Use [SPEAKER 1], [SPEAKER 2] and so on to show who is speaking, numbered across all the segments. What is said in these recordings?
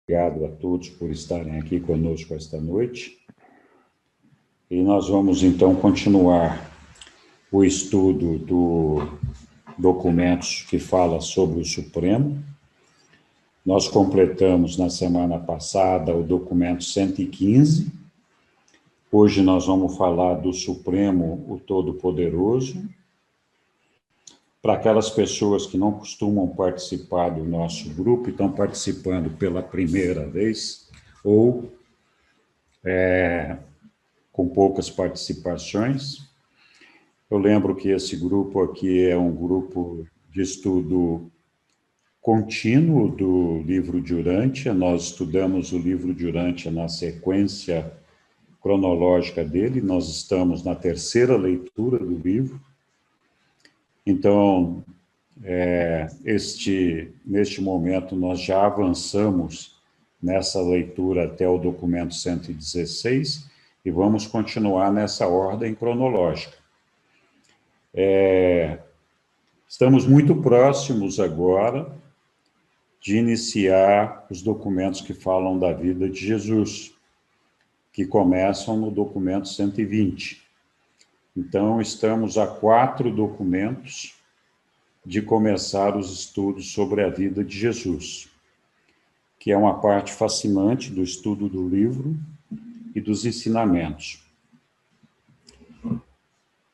[SPEAKER 1] Obrigado a todos por estarem aqui conosco esta noite. E nós vamos, então, continuar o estudo do documentos que fala sobre o Supremo. Nós completamos, na semana passada, o documento 115. Hoje nós vamos falar do Supremo, o Todo-Poderoso. Para aquelas pessoas que não costumam participar do nosso grupo e estão participando pela primeira vez, ou com poucas participações, eu lembro que esse grupo aqui é um grupo de estudo contínuo do livro de Urântia. Nós estudamos o livro de Urântia na sequência cronológica dele, nós estamos na terceira leitura do livro. Então, neste momento, nós já avançamos nessa leitura até o documento 116 e vamos continuar nessa ordem cronológica. Estamos muito próximos agora de iniciar os documentos que falam da vida de Jesus, que começam no documento 120. Então, estamos a 4 documentos de começar os estudos sobre a vida de Jesus, que é uma parte fascinante do estudo do livro e dos ensinamentos.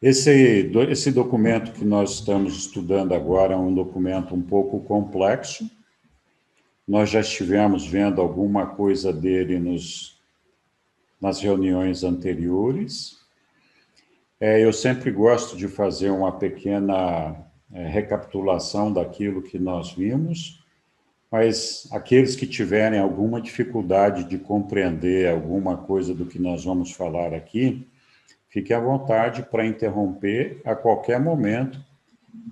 [SPEAKER 1] Esse documento que nós estamos estudando agora é um documento um pouco complexo. Nós já estivemos vendo alguma coisa dele nas reuniões anteriores. Eu sempre gosto de fazer uma pequena recapitulação daquilo que nós vimos, mas aqueles que tiverem alguma dificuldade de compreender alguma coisa do que nós vamos falar aqui, fiquem à vontade para interromper a qualquer momento,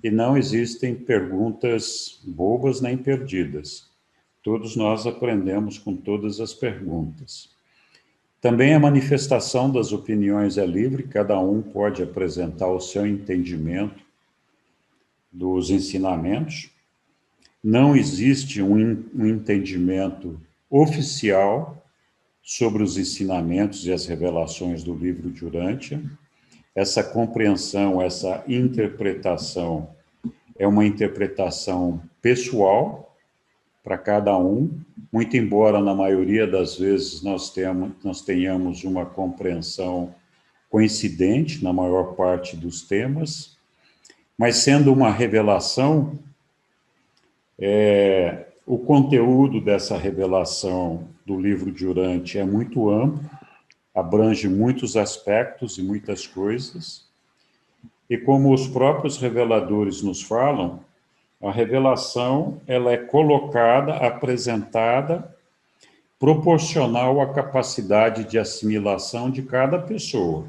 [SPEAKER 1] e não existem perguntas bobas nem perdidas. Todos nós aprendemos com todas as perguntas. Também a manifestação das opiniões é livre, cada um pode apresentar o seu entendimento dos ensinamentos. Não existe um entendimento oficial sobre os ensinamentos e as revelações do livro de Urântia. Essa compreensão, essa interpretação é uma interpretação pessoal para cada um, muito embora na maioria das vezes nós tenhamos uma compreensão coincidente na maior parte dos temas, mas sendo uma revelação, o conteúdo dessa revelação do livro de Urântia é muito amplo, abrange muitos aspectos e muitas coisas, e como os próprios reveladores nos falam, a revelação ela é colocada, apresentada, proporcional à capacidade de assimilação de cada pessoa.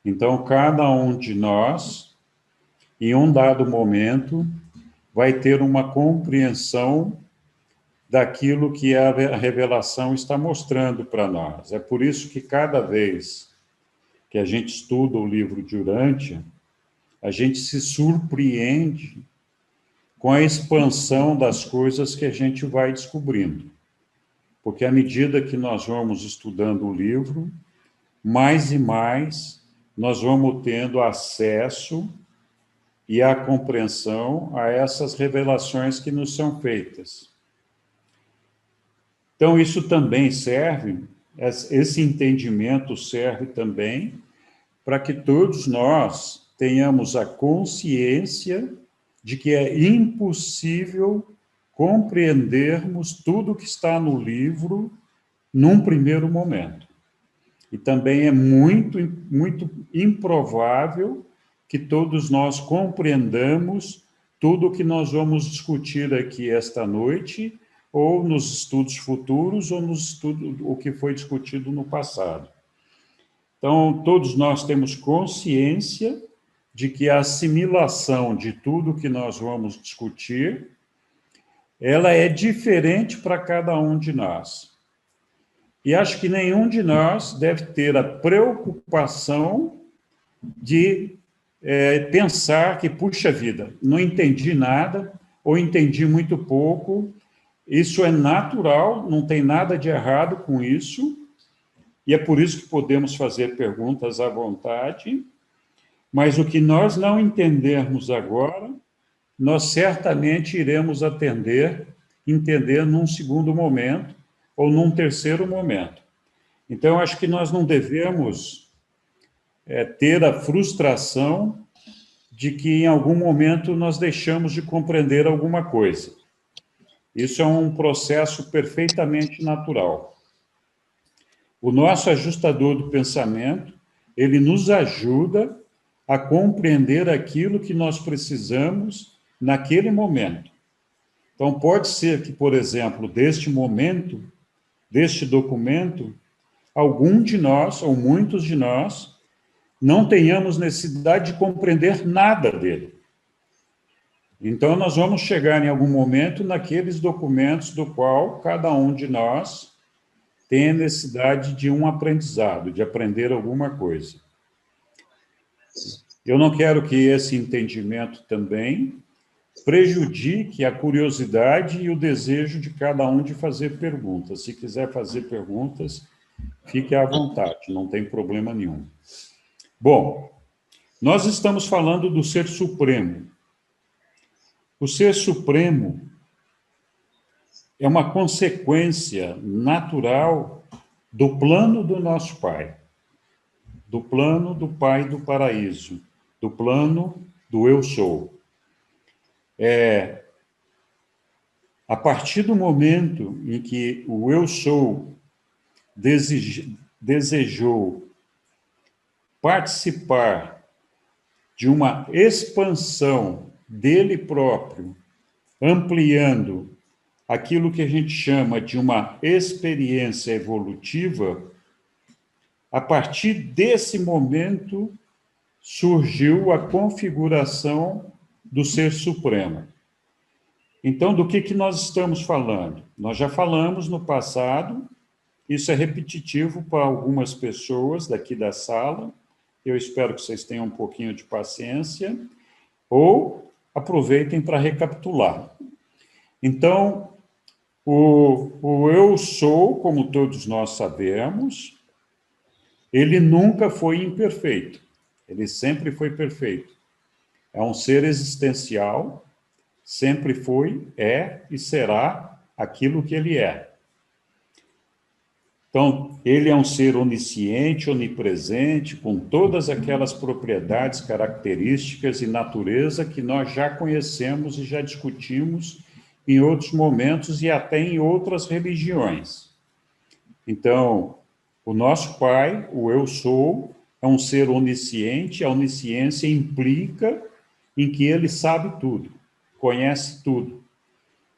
[SPEAKER 1] Então, cada um de nós, em um dado momento, vai ter uma compreensão daquilo que a revelação está mostrando para nós. É por isso que cada vez que a gente estuda o livro de Urântia, a gente se surpreende com a expansão das coisas que a gente vai descobrindo. Porque à medida que nós vamos estudando o livro, mais e mais nós vamos tendo acesso e a compreensão a essas revelações que nos são feitas. Então, isso também serve, esse entendimento serve também para que todos nós tenhamos a consciência de que é impossível compreendermos tudo que está no livro num primeiro momento. E também é muito, muito improvável que todos nós compreendamos tudo o que nós vamos discutir aqui esta noite, ou nos estudos futuros, ou nos estudos, o que foi discutido no passado. Então, todos nós temos consciência de que a assimilação de tudo que nós vamos discutir, ela é diferente para cada um de nós. E acho que nenhum de nós deve ter a preocupação de pensar que, puxa vida, não entendi nada, ou entendi muito pouco, Isso é natural, não tem nada de errado com isso, e é por isso que podemos fazer perguntas à vontade, mas o que nós não entendermos agora, nós certamente iremos entender num segundo momento ou num terceiro momento. Então, acho que nós não devemos ter a frustração de que em algum momento nós deixamos de compreender alguma coisa. Isso é um processo perfeitamente natural. O nosso ajustador do pensamento, ele nos ajuda a compreender aquilo que nós precisamos naquele momento. Então, pode ser que, por exemplo, deste momento, deste documento, algum de nós, ou muitos de nós, não tenhamos necessidade de compreender nada dele. Então, nós vamos chegar em algum momento naqueles documentos do qual cada um de nós tem a necessidade de um aprendizado, de aprender alguma coisa. Eu não quero que esse entendimento também prejudique a curiosidade e o desejo de cada um de fazer perguntas. Se quiser fazer perguntas, fique à vontade, não tem problema nenhum. Bom, nós estamos falando do Ser Supremo. O Ser Supremo é uma consequência natural do plano do nosso Pai, do plano do Pai do Paraíso, do plano do Eu Sou. A partir do momento em que o Eu Sou desejou participar de uma expansão dele próprio, ampliando aquilo que a gente chama de uma experiência evolutiva, a partir desse momento surgiu a configuração do Ser Supremo. Então, do que nós estamos falando? Nós já falamos no passado, isso é repetitivo para algumas pessoas daqui da sala, eu espero que vocês tenham um pouquinho de paciência, ou aproveitem para recapitular. Então, o Eu Sou, como todos nós sabemos, ele nunca foi imperfeito, ele sempre foi perfeito. É um ser existencial, sempre foi, é e será aquilo que ele é. Então, ele é um ser onisciente, onipresente, com todas aquelas propriedades, características e natureza que nós já conhecemos e já discutimos em outros momentos e até em outras religiões. Então, o nosso Pai, o Eu Sou, é um ser onisciente, a onisciência implica em que ele sabe tudo, conhece tudo.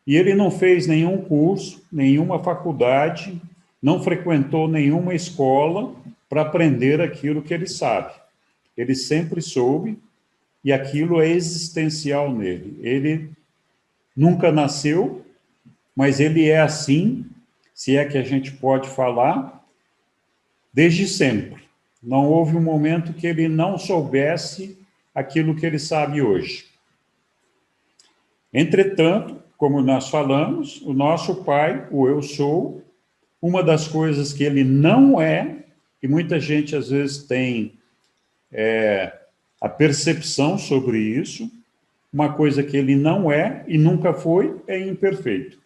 [SPEAKER 1] E ele não fez nenhum curso, nenhuma faculdade, não frequentou nenhuma escola para aprender aquilo que ele sabe. Ele sempre soube, e aquilo é existencial nele. Ele nunca nasceu, mas ele é assim, se é que a gente pode falar, desde sempre. Não houve um momento que ele não soubesse aquilo que ele sabe hoje. Entretanto, como nós falamos, o nosso Pai, o Eu Sou, uma das coisas que ele não é, e muita gente às vezes tem a percepção sobre isso, uma coisa que ele não é e nunca foi, é imperfeito.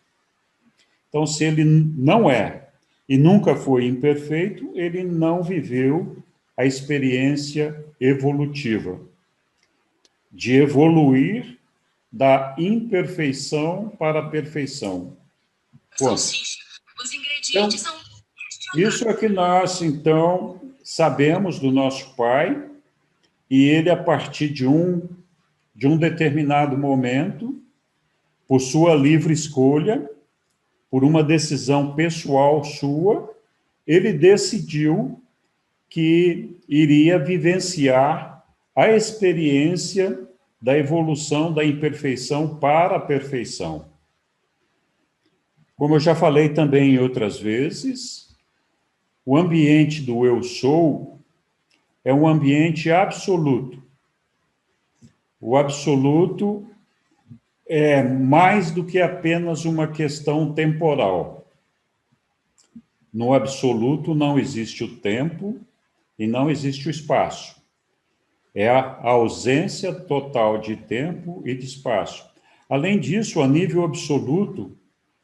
[SPEAKER 1] Então, se ele não é e nunca foi imperfeito, ele não viveu a experiência evolutiva, de evoluir da imperfeição para a perfeição. Bom, os ingredientes são... Isso é que nós, então, sabemos do nosso Pai, e ele, a partir de um determinado momento, por sua livre escolha, por uma decisão pessoal sua, ele decidiu que iria vivenciar a experiência da evolução da imperfeição para a perfeição. Como eu já falei também em outras vezes, o ambiente do Eu Sou é um ambiente absoluto. O absoluto é mais do que apenas uma questão temporal. No absoluto não existe o tempo e não existe o espaço. É a ausência total de tempo e de espaço. Além disso, a nível absoluto,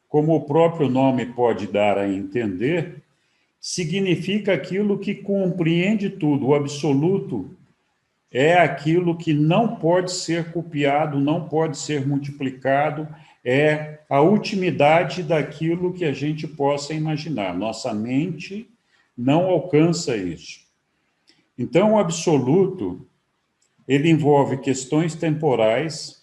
[SPEAKER 1] como o próprio nome pode dar a entender, significa aquilo que compreende tudo. O absoluto é aquilo que não pode ser copiado, não pode ser multiplicado, é a ultimidade daquilo que a gente possa imaginar. Nossa mente não alcança isso. Então, o absoluto, ele envolve questões temporais,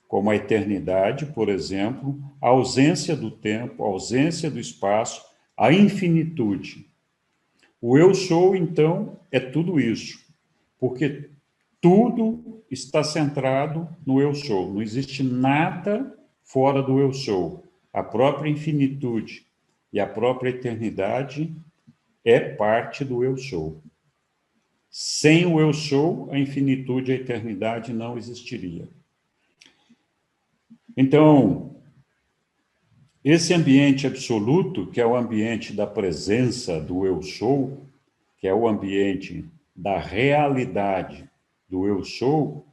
[SPEAKER 1] como a eternidade, por exemplo, a ausência do tempo, a ausência do espaço, a infinitude. O eu sou, então, é tudo isso, porque tudo está centrado no eu sou, não existe nada fora do eu sou. A própria infinitude e a própria eternidade é parte do eu sou. Sem o eu sou, a infinitude e a eternidade não existiria. Então, esse ambiente absoluto, que é o ambiente da presença do eu sou, que é o ambiente da realidade do eu sou,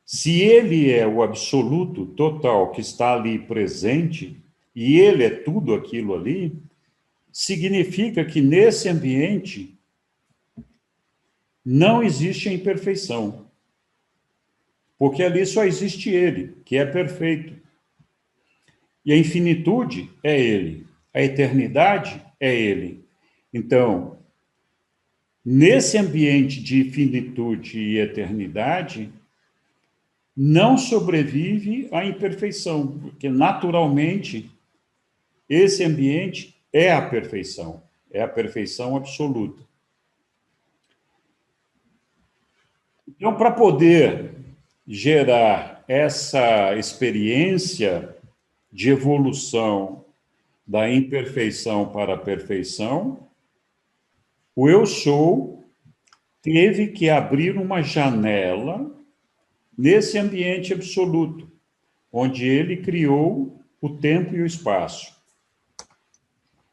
[SPEAKER 1] se ele é o absoluto total que está ali presente, e ele é tudo aquilo ali, significa que nesse ambiente não existe a imperfeição. Porque ali só existe ele, que é perfeito. E a infinitude é ele, a eternidade é ele. Então, nesse ambiente de infinitude e eternidade, não sobrevive a imperfeição, porque naturalmente esse ambiente é a perfeição absoluta. Então, para poder gerar essa experiência de evolução da imperfeição para a perfeição, o eu sou teve que abrir uma janela nesse ambiente absoluto, onde ele criou o tempo e o espaço.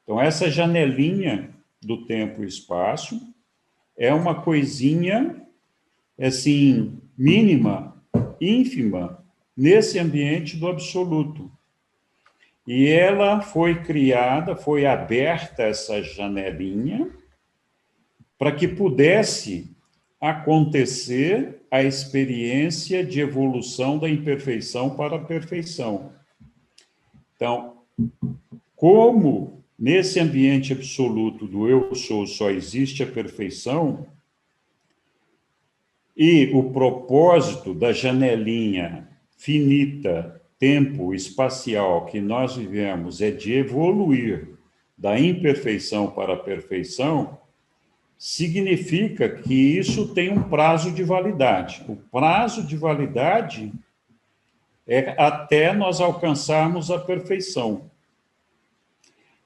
[SPEAKER 1] Então, essa janelinha do tempo e espaço é uma coisinha, assim, mínima, ínfima, nesse ambiente do absoluto. E ela foi criada, foi aberta essa janelinha, para que pudesse acontecer a experiência de evolução da imperfeição para a perfeição. Então, como nesse ambiente absoluto do eu sou só existe a perfeição, e o propósito da janelinha finita, tempo espacial que nós vivemos é de evoluir da imperfeição para a perfeição, significa que isso tem um prazo de validade. O prazo de validade é até nós alcançarmos a perfeição.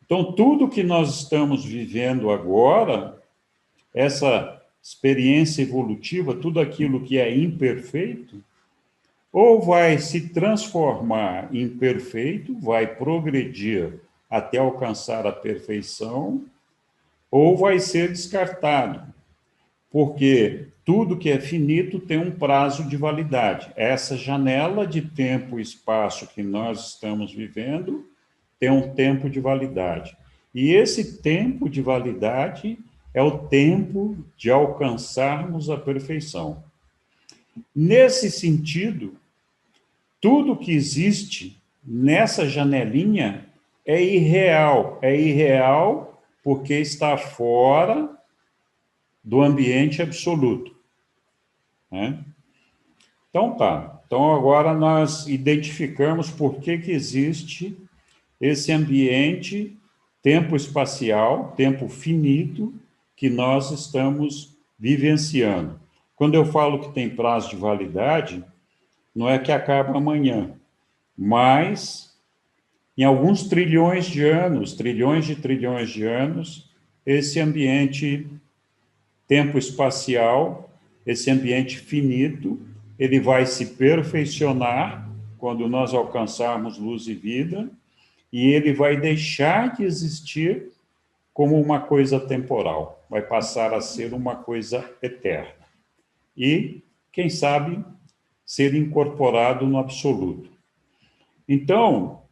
[SPEAKER 1] Então, tudo que nós estamos vivendo agora, essa experiência evolutiva, tudo aquilo que é imperfeito, ou vai se transformar em perfeito, vai progredir até alcançar a perfeição, ou vai ser descartado, porque tudo que é finito tem um prazo de validade. Essa janela de tempo e espaço que nós estamos vivendo tem um tempo de validade. E esse tempo de validade é o tempo de alcançarmos a perfeição. Nesse sentido, tudo que existe nessa janelinha é irreal. É irreal porque está fora do ambiente absoluto. Né? Então, tá. Então, agora nós identificamos por que existe esse ambiente tempo espacial, tempo finito, que nós estamos vivenciando. Quando eu falo que tem prazo de validade, não é que acaba amanhã, mas em alguns trilhões de trilhões de anos, esse ambiente tempo espacial, esse ambiente finito, ele vai se perfeicionar quando nós alcançarmos luz e vida, e ele vai deixar de existir como uma coisa temporal, vai passar a ser uma coisa eterna. E, quem sabe, ser incorporado no absoluto. Então,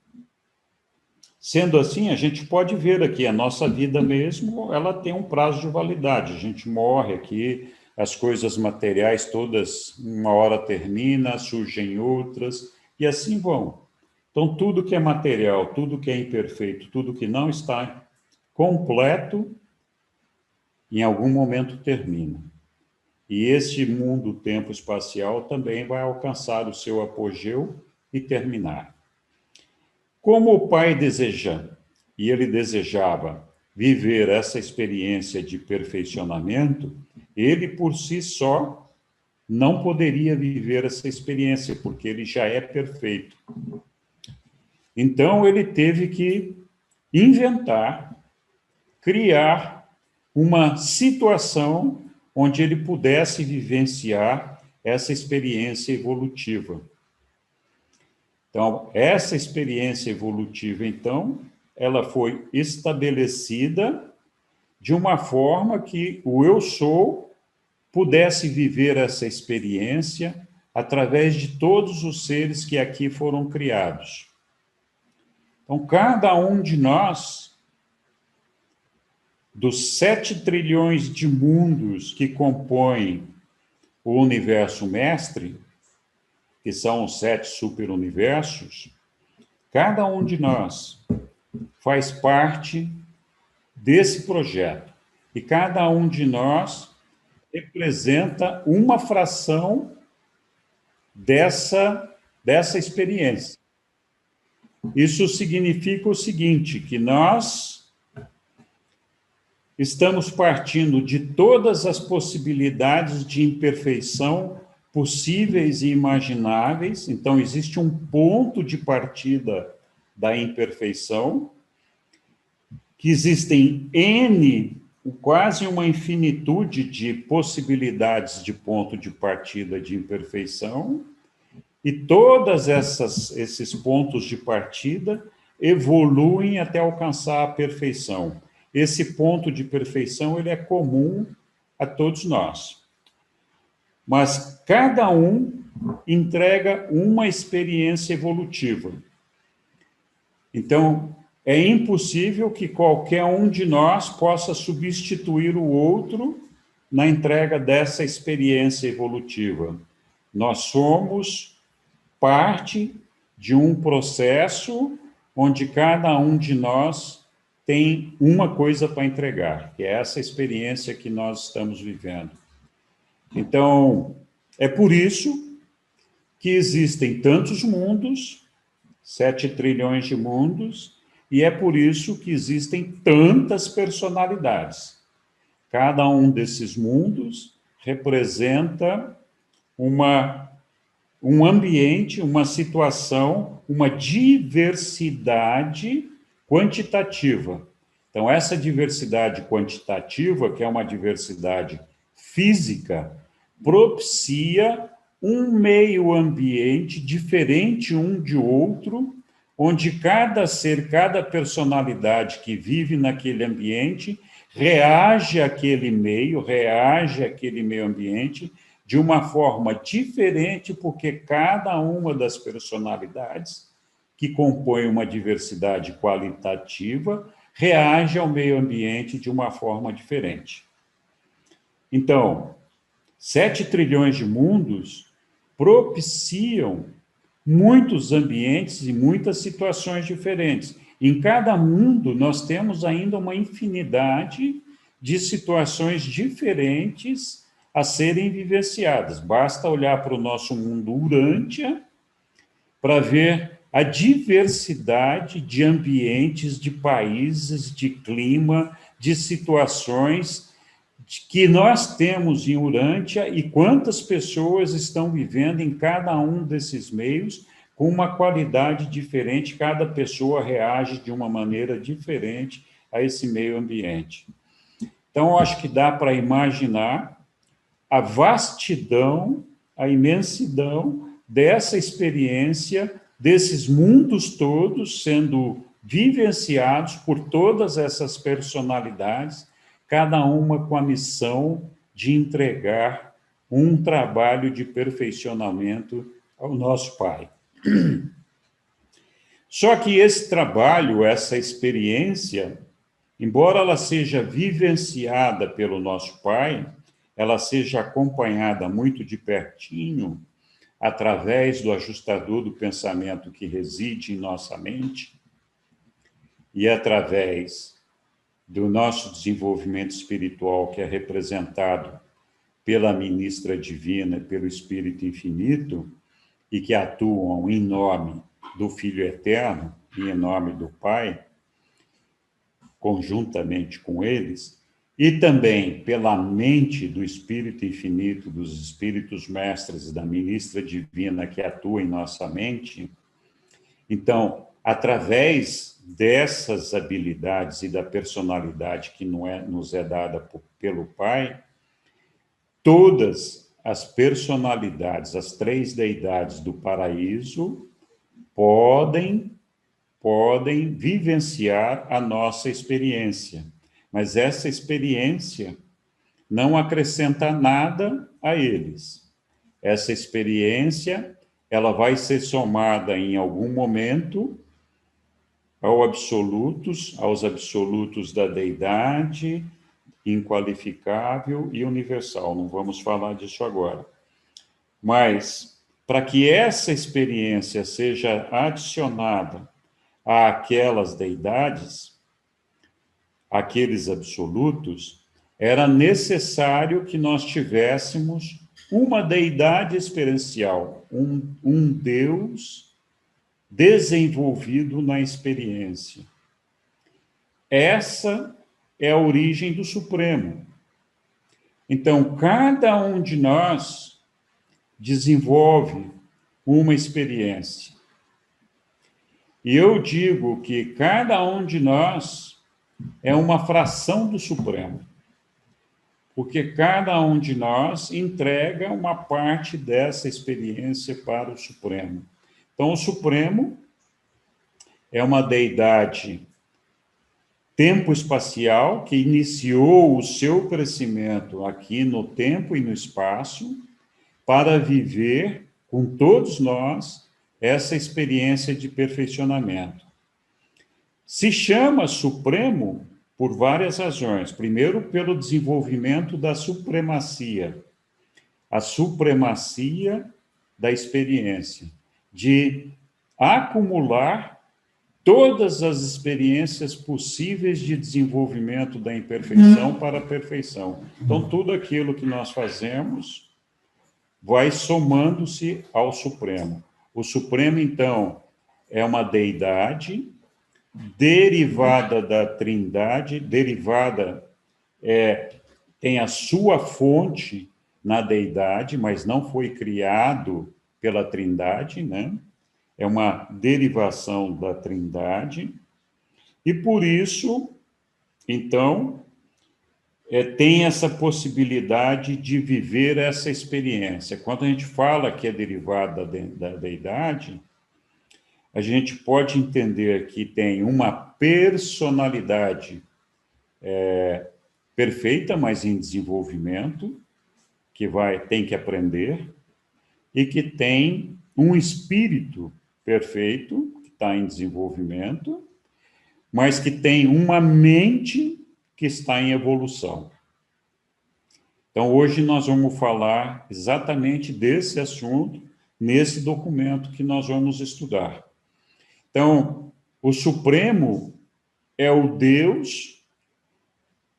[SPEAKER 1] sendo assim, a gente pode ver aqui, a nossa vida mesmo, ela tem um prazo de validade. A gente morre aqui, as coisas materiais todas, uma hora termina, surgem outras, e assim vão. Então, tudo que é material, tudo que é imperfeito, tudo que não está completo, em algum momento termina. E este mundo tempo espacial também vai alcançar o seu apogeu e terminar. Como o pai deseja, e ele desejava viver essa experiência de perfeicionamento, ele por si só não poderia viver essa experiência, porque ele já é perfeito. Então ele teve que inventar, criar uma situação onde ele pudesse vivenciar essa experiência evolutiva. Então, essa experiência evolutiva, então, ela foi estabelecida de uma forma que o eu sou pudesse viver essa experiência através de todos os seres que aqui foram criados. Então, cada um de nós, dos 7 trilhões de mundos que compõem o universo mestre, que são os 7 superuniversos, cada um de nós faz parte desse projeto. E cada um de nós representa uma fração dessa experiência. Isso significa o seguinte, que nós estamos partindo de todas as possibilidades de imperfeição possíveis e imagináveis, então existe um ponto de partida da imperfeição, que existem N, quase uma infinitude de possibilidades de ponto de partida de imperfeição, e todas esses pontos de partida evoluem até alcançar a perfeição. Esse ponto de perfeição ele é comum a todos nós. Mas cada um entrega uma experiência evolutiva. Então, é impossível que qualquer um de nós possa substituir o outro na entrega dessa experiência evolutiva. Nós somos parte de um processo onde cada um de nós tem uma coisa para entregar, que é essa experiência que nós estamos vivendo. Então, é por isso que existem tantos mundos, 7 trilhões de mundos, e é por isso que existem tantas personalidades. Cada um desses mundos representa um ambiente, uma situação, uma diversidade quantitativa. Então, essa diversidade quantitativa, que é uma diversidade física, propicia um meio ambiente diferente um de outro, onde cada ser, cada personalidade que vive naquele ambiente reage àquele meio ambiente de uma forma diferente, porque cada uma das personalidades que compõem uma diversidade qualitativa reage ao meio ambiente de uma forma diferente. Então, 7 trilhões de mundos propiciam muitos ambientes e muitas situações diferentes. Em cada mundo, nós temos ainda uma infinidade de situações diferentes a serem vivenciadas. Basta olhar para o nosso mundo Urântia para ver a diversidade de ambientes, de países, de clima, de situações que nós temos em Urântia e quantas pessoas estão vivendo em cada um desses meios com uma qualidade diferente, cada pessoa reage de uma maneira diferente a esse meio ambiente. Então, eu acho que dá para imaginar a vastidão, a imensidão dessa experiência, desses mundos todos sendo vivenciados por todas essas personalidades, cada uma com a missão de entregar um trabalho de perfeccionamento ao nosso Pai. Só que esse trabalho, essa experiência, embora ela seja vivenciada pelo nosso Pai, ela seja acompanhada muito de pertinho, através do ajustador do pensamento que reside em nossa mente, e através do nosso desenvolvimento espiritual, que é representado pela ministra divina, pelo Espírito Infinito, e que atuam em nome do Filho Eterno e em nome do Pai, conjuntamente com eles, e também pela mente do Espírito Infinito, dos Espíritos Mestres, da ministra divina que atua em nossa mente. Então, através dessas habilidades e da personalidade que nos é dada pelo Pai, todas as personalidades, as 3 deidades do paraíso, podem vivenciar a nossa experiência. Mas essa experiência não acrescenta nada a eles. Essa experiência, ela vai ser somada em algum momento aos absolutos da deidade, inqualificável e universal. Não vamos falar disso agora. Mas, para que essa experiência seja adicionada àquelas deidades, aqueles absolutos, era necessário que nós tivéssemos uma deidade experiencial, um Deus desenvolvido na experiência. Essa é a origem do Supremo. Então, cada um de nós desenvolve uma experiência. E eu digo que cada um de nós é uma fração do Supremo, porque cada um de nós entrega uma parte dessa experiência para o Supremo. Então, o Supremo é uma deidade tempo-espacial que iniciou o seu crescimento aqui no tempo e no espaço para viver com todos nós essa experiência de perfeccionamento. Se chama Supremo por várias razões. Primeiro, pelo desenvolvimento da supremacia, a supremacia da experiência, de acumular todas as experiências possíveis de desenvolvimento da imperfeição para a perfeição. Então, tudo aquilo que nós fazemos vai somando-se ao Supremo. O Supremo, então, é uma deidade derivada da Trindade, tem a sua fonte na deidade, mas não foi criado pela Trindade, né? É uma derivação da Trindade, e por isso, então, tem essa possibilidade de viver essa experiência. Quando a gente fala que é derivada da deidade, a gente pode entender que tem uma personalidade perfeita, mas em desenvolvimento, que tem que aprender, e que tem um espírito perfeito, que está em desenvolvimento, mas que tem uma mente que está em evolução. Então, hoje nós vamos falar exatamente desse assunto, nesse documento que nós vamos estudar. Então, o Supremo é o Deus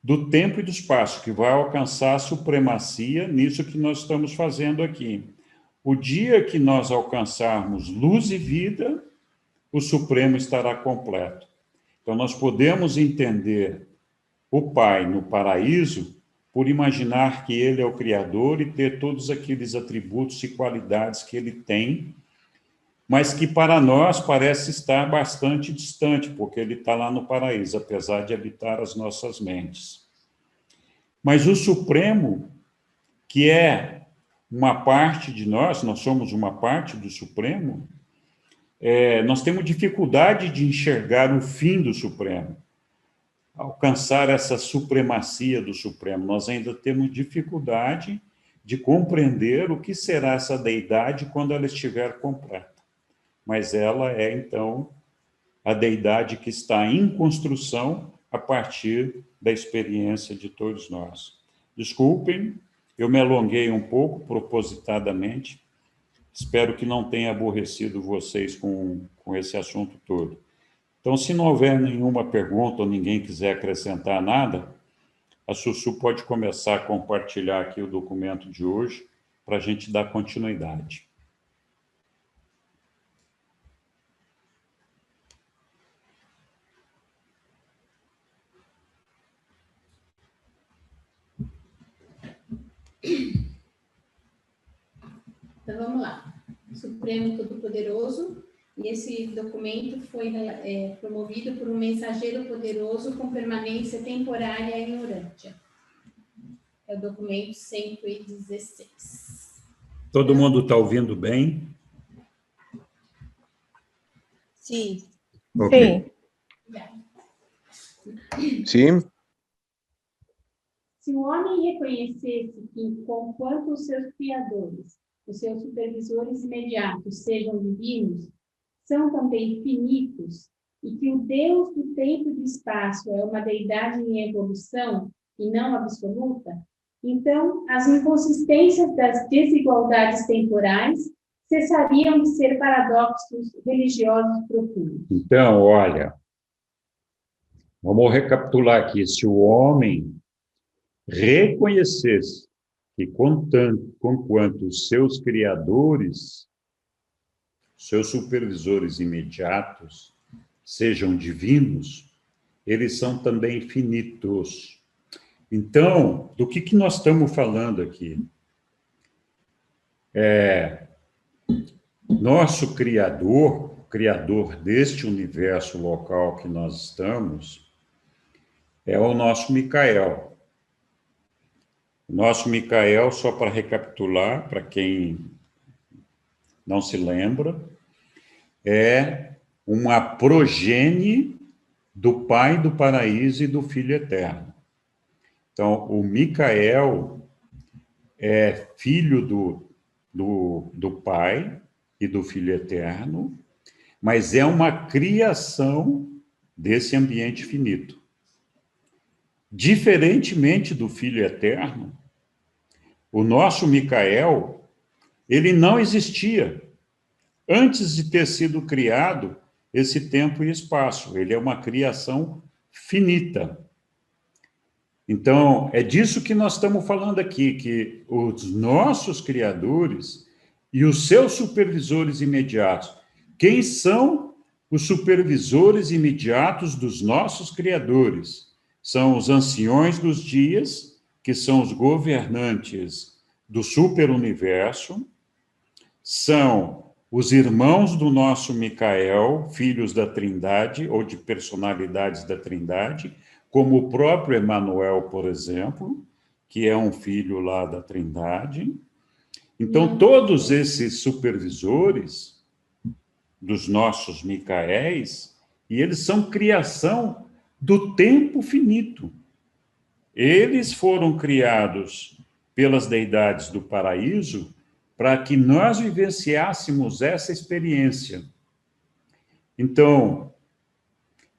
[SPEAKER 1] do tempo e do espaço, que vai alcançar a supremacia nisso que nós estamos fazendo aqui. O dia que nós alcançarmos luz e vida, o Supremo estará completo. Então, nós podemos entender o Pai no paraíso por imaginar que ele é o Criador e ter todos aqueles atributos e qualidades que ele tem, mas que para nós parece estar bastante distante, porque ele está lá no paraíso, apesar de habitar as nossas mentes. Mas o Supremo, que é uma parte de nós somos uma parte do Supremo, nós temos dificuldade de enxergar o fim do Supremo, alcançar essa supremacia do Supremo. Nós ainda temos dificuldade de compreender o que será essa deidade quando ela estiver completa. Mas ela é, então, a deidade que está em construção a partir da experiência de todos nós. Desculpem, eu me alonguei um pouco, propositadamente. Espero que não tenha aborrecido vocês com esse assunto todo. Então, se não houver nenhuma pergunta ou ninguém quiser acrescentar nada, a Sussu pode começar a compartilhar aqui o documento de hoje para a gente dar continuidade.
[SPEAKER 2] Então, vamos lá. Supremo Todo-Poderoso, e esse documento foi promovido por um mensageiro poderoso com permanência temporária em Urântia. É o documento 116.
[SPEAKER 1] Todo mundo está ouvindo bem?
[SPEAKER 3] Sim.
[SPEAKER 1] Ok.
[SPEAKER 4] Sim.
[SPEAKER 2] Se o homem reconhecesse que, conquanto os seus criadores, os seus supervisores imediatos sejam divinos, são também finitos, e que o Deus do tempo e do espaço é uma deidade em evolução e não absoluta, então as inconsistências das desigualdades temporais cessariam de ser paradoxos religiosos profundos.
[SPEAKER 1] Então, olha, vamos recapitular aqui. Se o homem reconhecesse que, conquanto os seus criadores, seus supervisores imediatos, sejam divinos, eles são também finitos. Então, do que nós estamos falando aqui? Nosso Criador, o Criador deste universo local que nós estamos, é o nosso Micael. O nosso Micael, só para recapitular, para quem não se lembra, é uma progenie do Pai do Paraíso e do Filho Eterno. Então, o Micael é filho do Pai e do Filho Eterno, mas é uma criação desse ambiente finito. Diferentemente do Filho Eterno, o nosso Micael, ele não existia antes de ter sido criado esse tempo e espaço. Ele é uma criação finita. Então, é disso que nós estamos falando aqui, que os nossos criadores e os seus supervisores imediatos. Quem são os supervisores imediatos dos nossos criadores? São os anciões dos dias, que são os governantes do superuniverso, são os irmãos do nosso Micael, filhos da Trindade, ou de personalidades da Trindade, como o próprio Emanuel, por exemplo, que é um filho lá da Trindade. Então, todos esses supervisores dos nossos Micaéis, e eles são criação do tempo finito. Eles foram criados pelas deidades do paraíso para que nós vivenciássemos essa experiência. Então,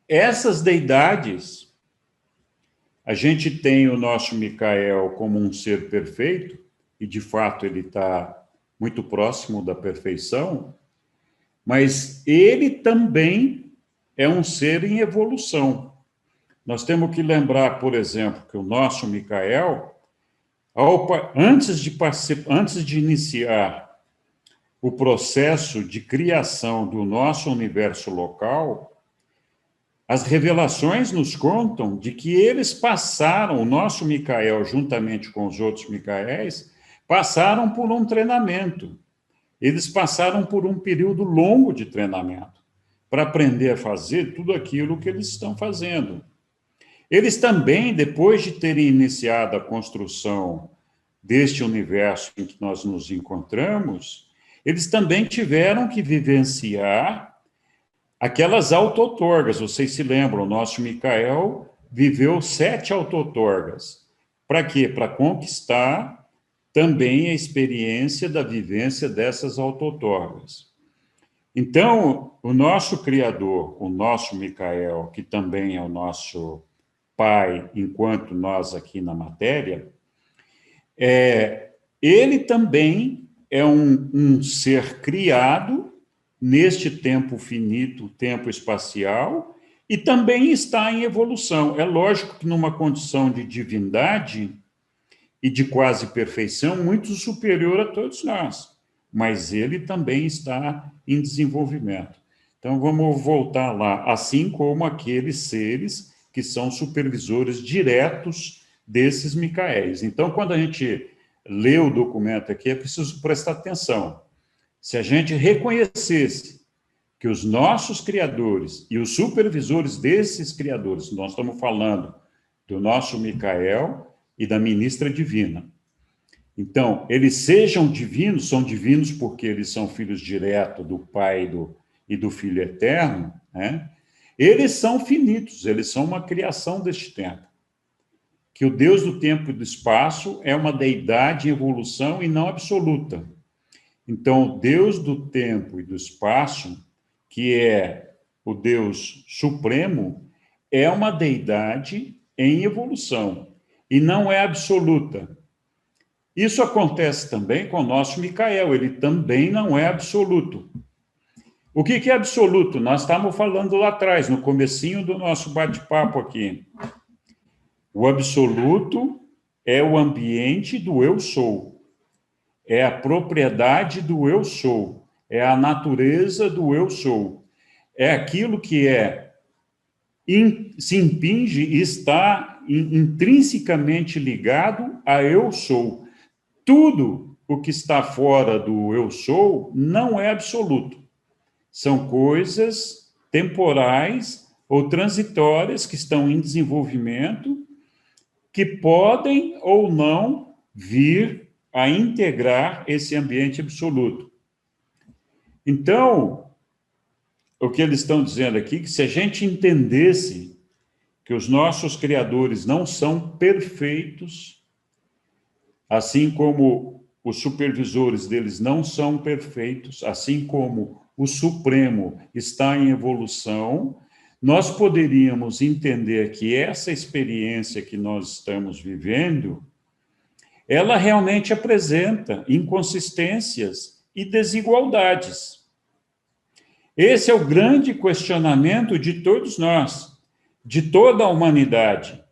[SPEAKER 1] essas deidades, a gente tem o nosso Micael como um ser perfeito, e de fato ele está muito próximo da perfeição, mas ele também é um ser em evolução. Nós temos que lembrar, por exemplo, que o nosso Micael, antes de iniciar o processo de criação do nosso universo local, as revelações nos contam de que eles passaram, o nosso Micael, juntamente com os outros Micaéis, passaram por um treinamento. Eles passaram por um período longo de treinamento para aprender a fazer tudo aquilo que eles estão fazendo. Eles também, depois de terem iniciado a construção deste universo em que nós nos encontramos, eles também tiveram que vivenciar aquelas auto-outorgas. Vocês se lembram, o nosso Micael viveu 7 auto-outorgas. Para quê? Para conquistar também a experiência da vivência dessas auto-outorgas. Então, o nosso Criador, o nosso Micael, que também é o nosso Pai, enquanto nós aqui na matéria, ele também é um ser criado neste tempo finito, tempo espacial, e também está em evolução. É lógico que numa condição de divindade e de quase perfeição, muito superior a todos nós, mas ele também está em desenvolvimento. Então, vamos voltar lá, assim como aqueles seres que são supervisores diretos desses Micaéis. Então, quando a gente lê o documento aqui, é preciso prestar atenção. Se a gente reconhecesse que os nossos criadores e os supervisores desses criadores, nós estamos falando do nosso Micael e da ministra divina. Então, eles sejam divinos, são divinos porque eles são filhos diretos do Pai e do Filho Eterno, né? Eles são finitos, eles são uma criação deste tempo. Que o Deus do tempo e do espaço é uma deidade em evolução e não absoluta. Então, o Deus do tempo e do espaço, que é o Deus supremo, é uma deidade em evolução e não é absoluta. Isso acontece também com o nosso Micael, ele também não é absoluto. O que é absoluto? Nós estávamos falando lá atrás, no comecinho do nosso bate-papo aqui. O absoluto é o ambiente do eu sou, é a propriedade do eu sou, é a natureza do eu sou, é aquilo que se impinge e está intrinsecamente ligado a eu sou. Tudo o que está fora do eu sou não é absoluto. São coisas temporais ou transitórias que estão em desenvolvimento, que podem ou não vir a integrar esse ambiente absoluto. Então, o que eles estão dizendo aqui, que se a gente entendesse que os nossos criadores não são perfeitos, assim como os supervisores deles não são perfeitos, assim como o Supremo está em evolução, nós poderíamos entender que essa experiência que nós estamos vivendo, ela realmente apresenta inconsistências e desigualdades. Esse é o grande questionamento de todos nós, de toda a humanidade.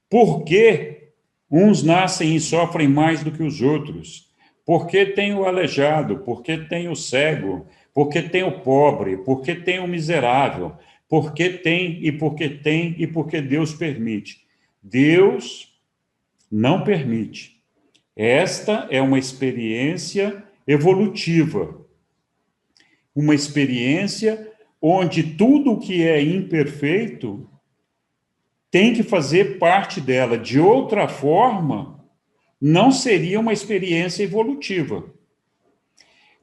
[SPEAKER 1] Por que uns nascem e sofrem mais do que os outros? Por que tem o aleijado? Por que tem o cego? Por que tem o pobre? Por que tem o miserável? Por que tem e por que tem e por que Deus permite? Deus não permite. Esta é uma experiência evolutiva, uma experiência onde tudo o que é imperfeito tem que fazer parte dela. De outra forma, não seria uma experiência evolutiva.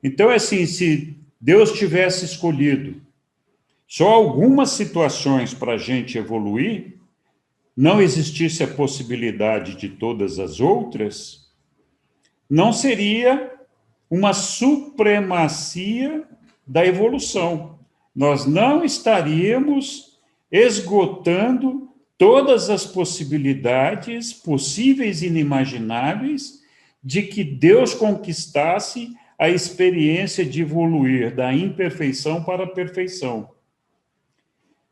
[SPEAKER 1] Então, assim, se Deus tivesse escolhido só algumas situações para a gente evoluir, não existisse a possibilidade de todas as outras, não seria uma supremacia da evolução. Nós não estaríamos esgotando todas as possibilidades possíveis e inimagináveis de que Deus conquistasse a experiência de evoluir da imperfeição para a perfeição.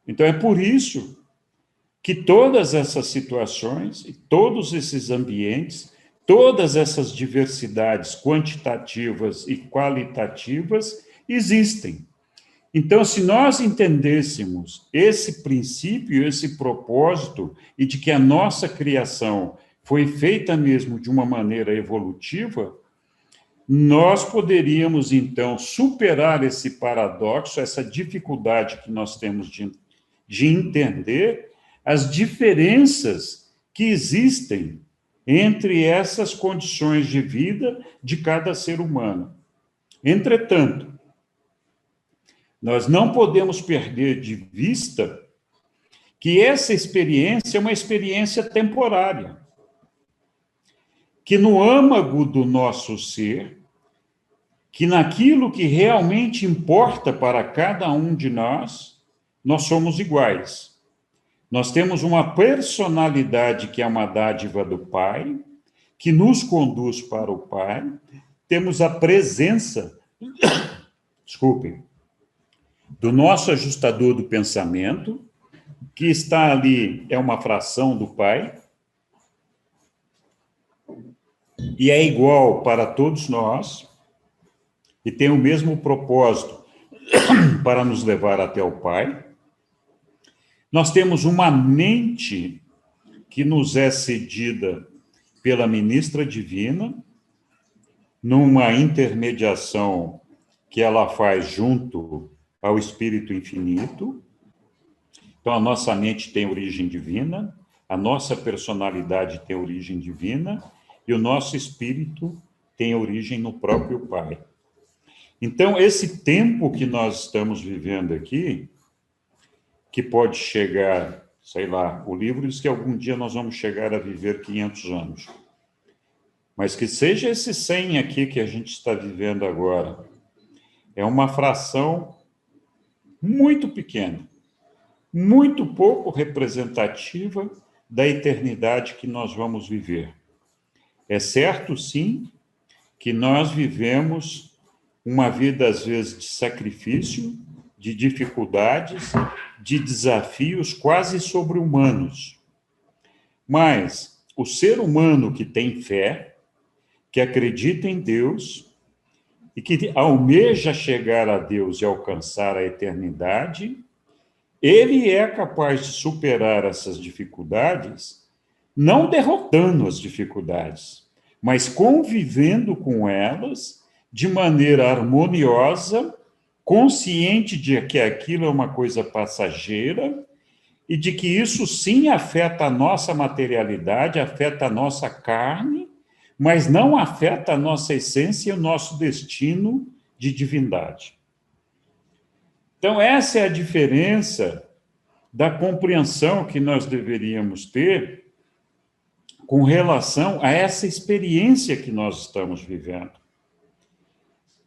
[SPEAKER 1] Então, é por isso que todas essas situações, todos esses ambientes, todas essas diversidades quantitativas e qualitativas existem. Então, se nós entendêssemos esse princípio, esse propósito, e de que a nossa criação foi feita mesmo de uma maneira evolutiva, nós poderíamos, então, superar esse paradoxo, essa dificuldade que nós temos de entender as diferenças que existem entre essas condições de vida de cada ser humano. Entretanto, nós não podemos perder de vista que essa experiência é uma experiência temporária, que no âmago do nosso ser, que naquilo que realmente importa para cada um de nós, nós somos iguais. Nós temos uma personalidade que é uma dádiva do Pai, que nos conduz para o Pai, temos a presença, desculpem, do nosso ajustador do pensamento, que está ali, é uma fração do Pai, e é igual para todos nós, e tem o mesmo propósito para nos levar até o Pai. Nós temos uma mente que nos é cedida pela ministra divina, numa intermediação que ela faz junto ao Espírito Infinito. Então, a nossa mente tem origem divina, a nossa personalidade tem origem divina, e o nosso espírito tem origem no próprio Pai. Então, esse tempo que nós estamos vivendo aqui, que pode chegar, sei lá, o livro diz que algum dia nós vamos chegar a viver 500 anos. Mas que seja esse 100 aqui que a gente está vivendo agora, é uma fração muito pequena, muito pouco representativa da eternidade que nós vamos viver. É certo, sim, que nós vivemos uma vida, às vezes, de sacrifício, de dificuldades, de desafios quase sobre-humanos. Mas o ser humano que tem fé, que acredita em Deus e que almeja chegar a Deus e alcançar a eternidade, ele é capaz de superar essas dificuldades, não derrotando as dificuldades, mas convivendo com elas de maneira harmoniosa, consciente de que aquilo é uma coisa passageira e de que isso sim afeta a nossa materialidade, afeta a nossa carne, mas não afeta a nossa essência e o nosso destino de divindade. Então, essa é a diferença da compreensão que nós deveríamos ter com relação a essa experiência que nós estamos vivendo.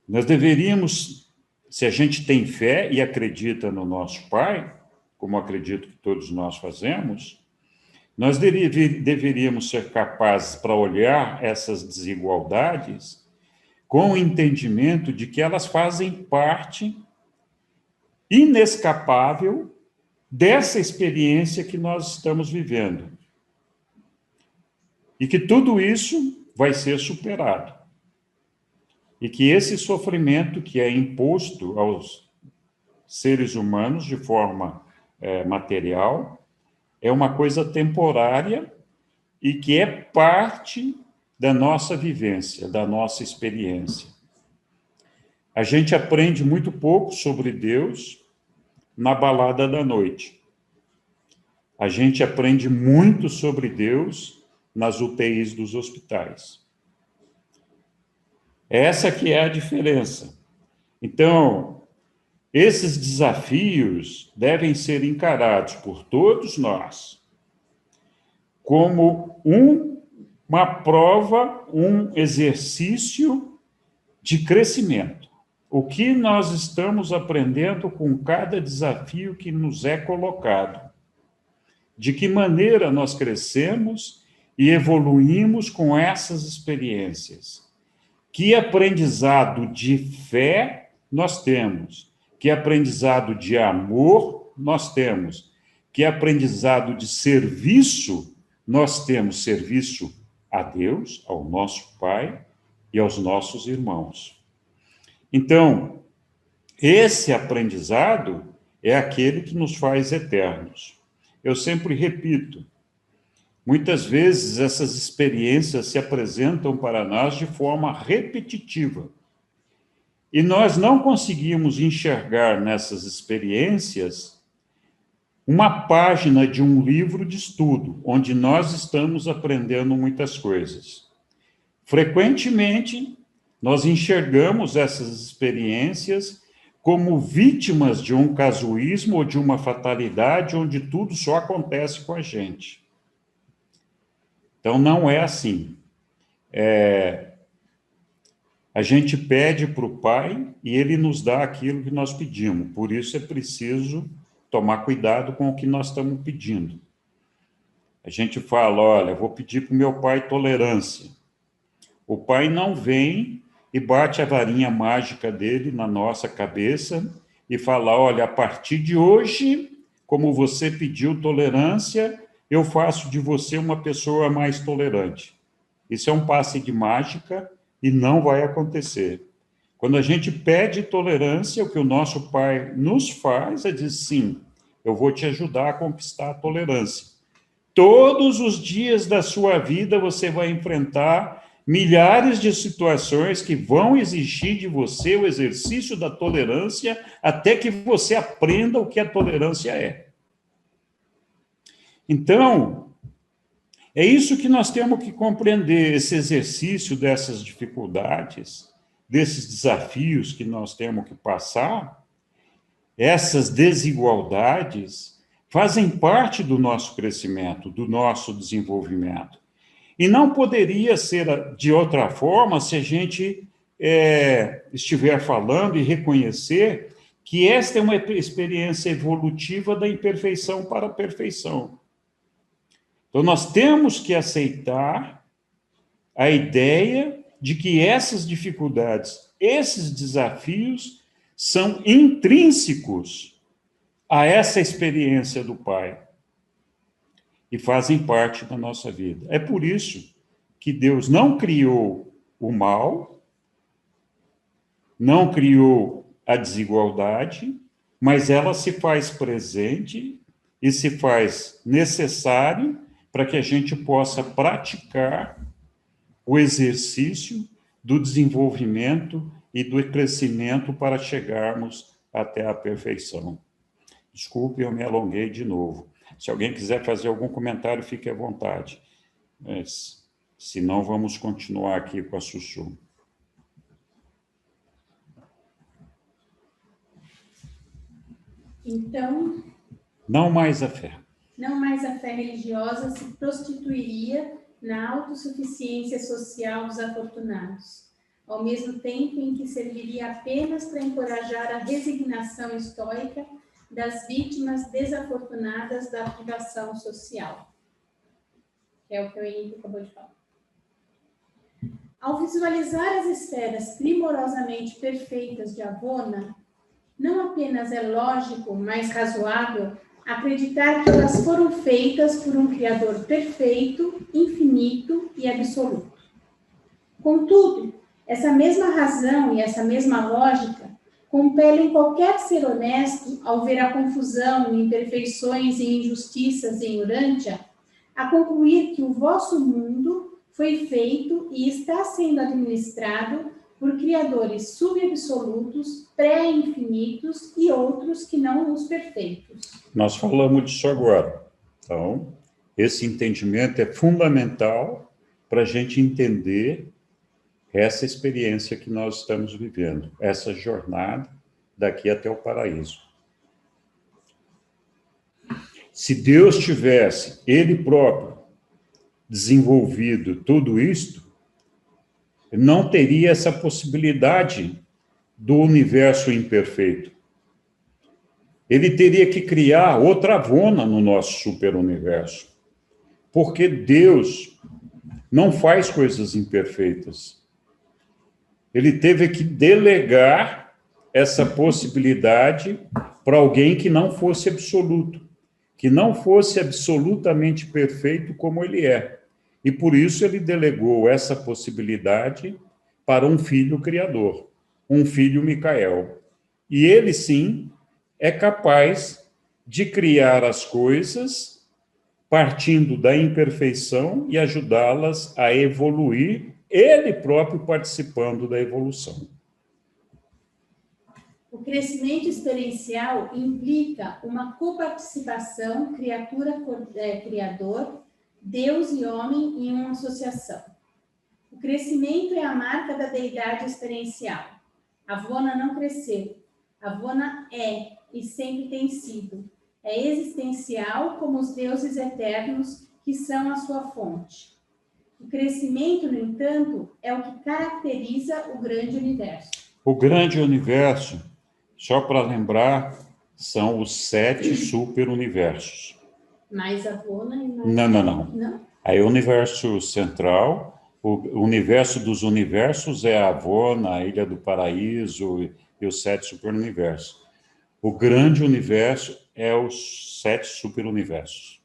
[SPEAKER 1] Nós deveríamos, se a gente tem fé e acredita no nosso Pai, como acredito que todos nós fazemos, nós deveríamos ser capazes para olhar essas desigualdades com o entendimento de que elas fazem parte inescapável dessa experiência que nós estamos vivendo. E que tudo isso vai ser superado. E que esse sofrimento que é imposto aos seres humanos de forma material é uma coisa temporária e que é parte da nossa vivência, da nossa experiência. A gente aprende muito pouco sobre Deus na balada da noite. A gente aprende muito sobre Deus nas UTIs dos hospitais. Essa que é a diferença. Então, esses desafios devem ser encarados por todos nós como uma prova, um exercício de crescimento. O que nós estamos aprendendo com cada desafio que nos é colocado? De que maneira nós crescemos e evoluímos com essas experiências? Que aprendizado de fé nós temos? Que aprendizado de amor nós temos? Que aprendizado de serviço nós temos? Serviço a Deus, ao nosso Pai e aos nossos irmãos. Então, esse aprendizado é aquele que nos faz eternos. Eu sempre repito, muitas vezes essas experiências se apresentam para nós de forma repetitiva. E nós não conseguimos enxergar nessas experiências uma página de um livro de estudo, onde nós estamos aprendendo muitas coisas. Frequentemente, nós enxergamos essas experiências como vítimas de um casuísmo ou de uma fatalidade onde tudo só acontece com a gente. Então, não é assim. A gente pede para o Pai e Ele nos dá aquilo que nós pedimos. Por isso é preciso tomar cuidado com o que nós estamos pedindo. A gente fala, olha, vou pedir para o meu Pai tolerância. O Pai não vem e bate a varinha mágica dele na nossa cabeça e fala, olha, a partir de hoje, como você pediu tolerância, eu faço de você uma pessoa mais tolerante. Isso é um passe de mágica e não vai acontecer. Quando a gente pede tolerância, o que o nosso Pai nos faz é dizer, sim, eu vou te ajudar a conquistar a tolerância. Todos os dias da sua vida você vai enfrentar milhares de situações que vão exigir de você o exercício da tolerância até que você aprenda o que a tolerância é. Então, é isso que nós temos que compreender, esse exercício dessas dificuldades, desses desafios que nós temos que passar, essas desigualdades fazem parte do nosso crescimento, do nosso desenvolvimento. E não poderia ser de outra forma se a gente estiver falando e reconhecer que esta é uma experiência evolutiva da imperfeição para a perfeição. Então, nós temos que aceitar a ideia de que essas dificuldades, esses desafios, são intrínsecos a essa experiência do Pai e fazem parte da nossa vida. É por isso que Deus não criou o mal, não criou a desigualdade, mas ela se faz presente e se faz necessário para que a gente possa praticar o exercício do desenvolvimento e do crescimento para chegarmos até a perfeição. Desculpe, eu me alonguei de novo. Se alguém quiser fazer algum comentário, fique à vontade. Mas, se não, vamos continuar aqui com a Sussu.
[SPEAKER 2] Então...
[SPEAKER 1] Não mais a fé.
[SPEAKER 2] Não mais a fé religiosa se prostituiria na autossuficiência social dos afortunados, ao mesmo tempo em que serviria apenas para encorajar a resignação estoica das vítimas desafortunadas da privação social. Que é o que o Henrique acabou de falar. Ao visualizar as esferas primorosamente perfeitas de Avona, não apenas é lógico, mas razoável, acreditar que elas foram feitas por um Criador perfeito, infinito e absoluto. Contudo, essa mesma razão e essa mesma lógica compelem qualquer ser honesto, ao ver a confusão, imperfeições e injustiças em Urântia, a concluir que o vosso mundo foi feito e está sendo administrado por criadores subabsolutos, pré-infinitos e outros que não os perfeitos.
[SPEAKER 1] Nós falamos disso agora. Então, esse entendimento é fundamental para a gente entender essa experiência que nós estamos vivendo, essa jornada daqui até o paraíso. Se Deus tivesse, Ele próprio, desenvolvido tudo isto, não teria essa possibilidade do universo imperfeito. Ele teria que criar outra Avona no nosso superuniverso. Porque Deus não faz coisas imperfeitas. Ele teve que delegar essa possibilidade para alguém que não fosse absoluto, que não fosse absolutamente perfeito como ele é. E por isso ele delegou essa possibilidade para um filho criador, um filho Micael. E ele, sim, é capaz de criar as coisas partindo da imperfeição e ajudá-las a evoluir, ele próprio participando da evolução.
[SPEAKER 2] O crescimento experiencial implica uma coparticipação criatura-criador, Deus e homem em uma associação. O crescimento é a marca da deidade experiencial. Avona não cresceu. Avona é e sempre tem sido. É existencial como os deuses eternos que são a sua fonte. O crescimento, no entanto, é o que caracteriza o grande universo.
[SPEAKER 1] O grande universo, só para lembrar, são os 7 superuniversos.
[SPEAKER 2] Mais Avona e mais...
[SPEAKER 1] Não. Aí o universo central, o universo dos universos é a Avona, a Ilha do Paraíso e os 7 superuniversos. O grande universo é os 7 superuniversos.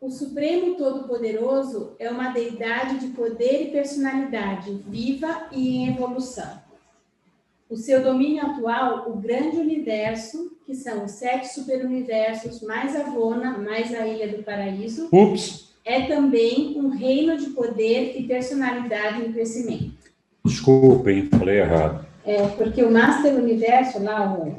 [SPEAKER 2] O Supremo Todo-Poderoso é uma deidade de poder e personalidade, viva e em evolução. O seu domínio atual, o grande universo, que são os 7 superuniversos, mais Avona, mais a Ilha do Paraíso, é também um reino de poder e personalidade em crescimento.
[SPEAKER 1] Desculpem, falei errado.
[SPEAKER 2] Porque o Master Universo, lá, o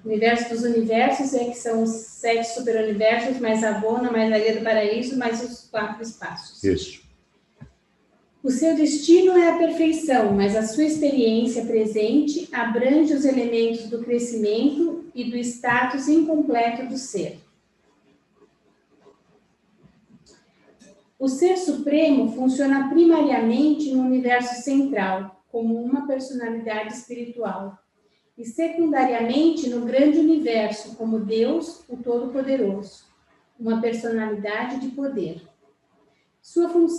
[SPEAKER 2] Universo dos Universos, que são os 7 superuniversos, mais Avona, mais a Ilha do Paraíso, mais os 4 espaços.
[SPEAKER 1] Isso.
[SPEAKER 2] O seu destino é a perfeição, mas a sua experiência presente abrange os elementos do crescimento e do status incompleto do ser. O Ser Supremo funciona primariamente no universo central, como uma personalidade espiritual, e secundariamente no grande universo, como Deus, o Todo-Poderoso, uma personalidade de poder.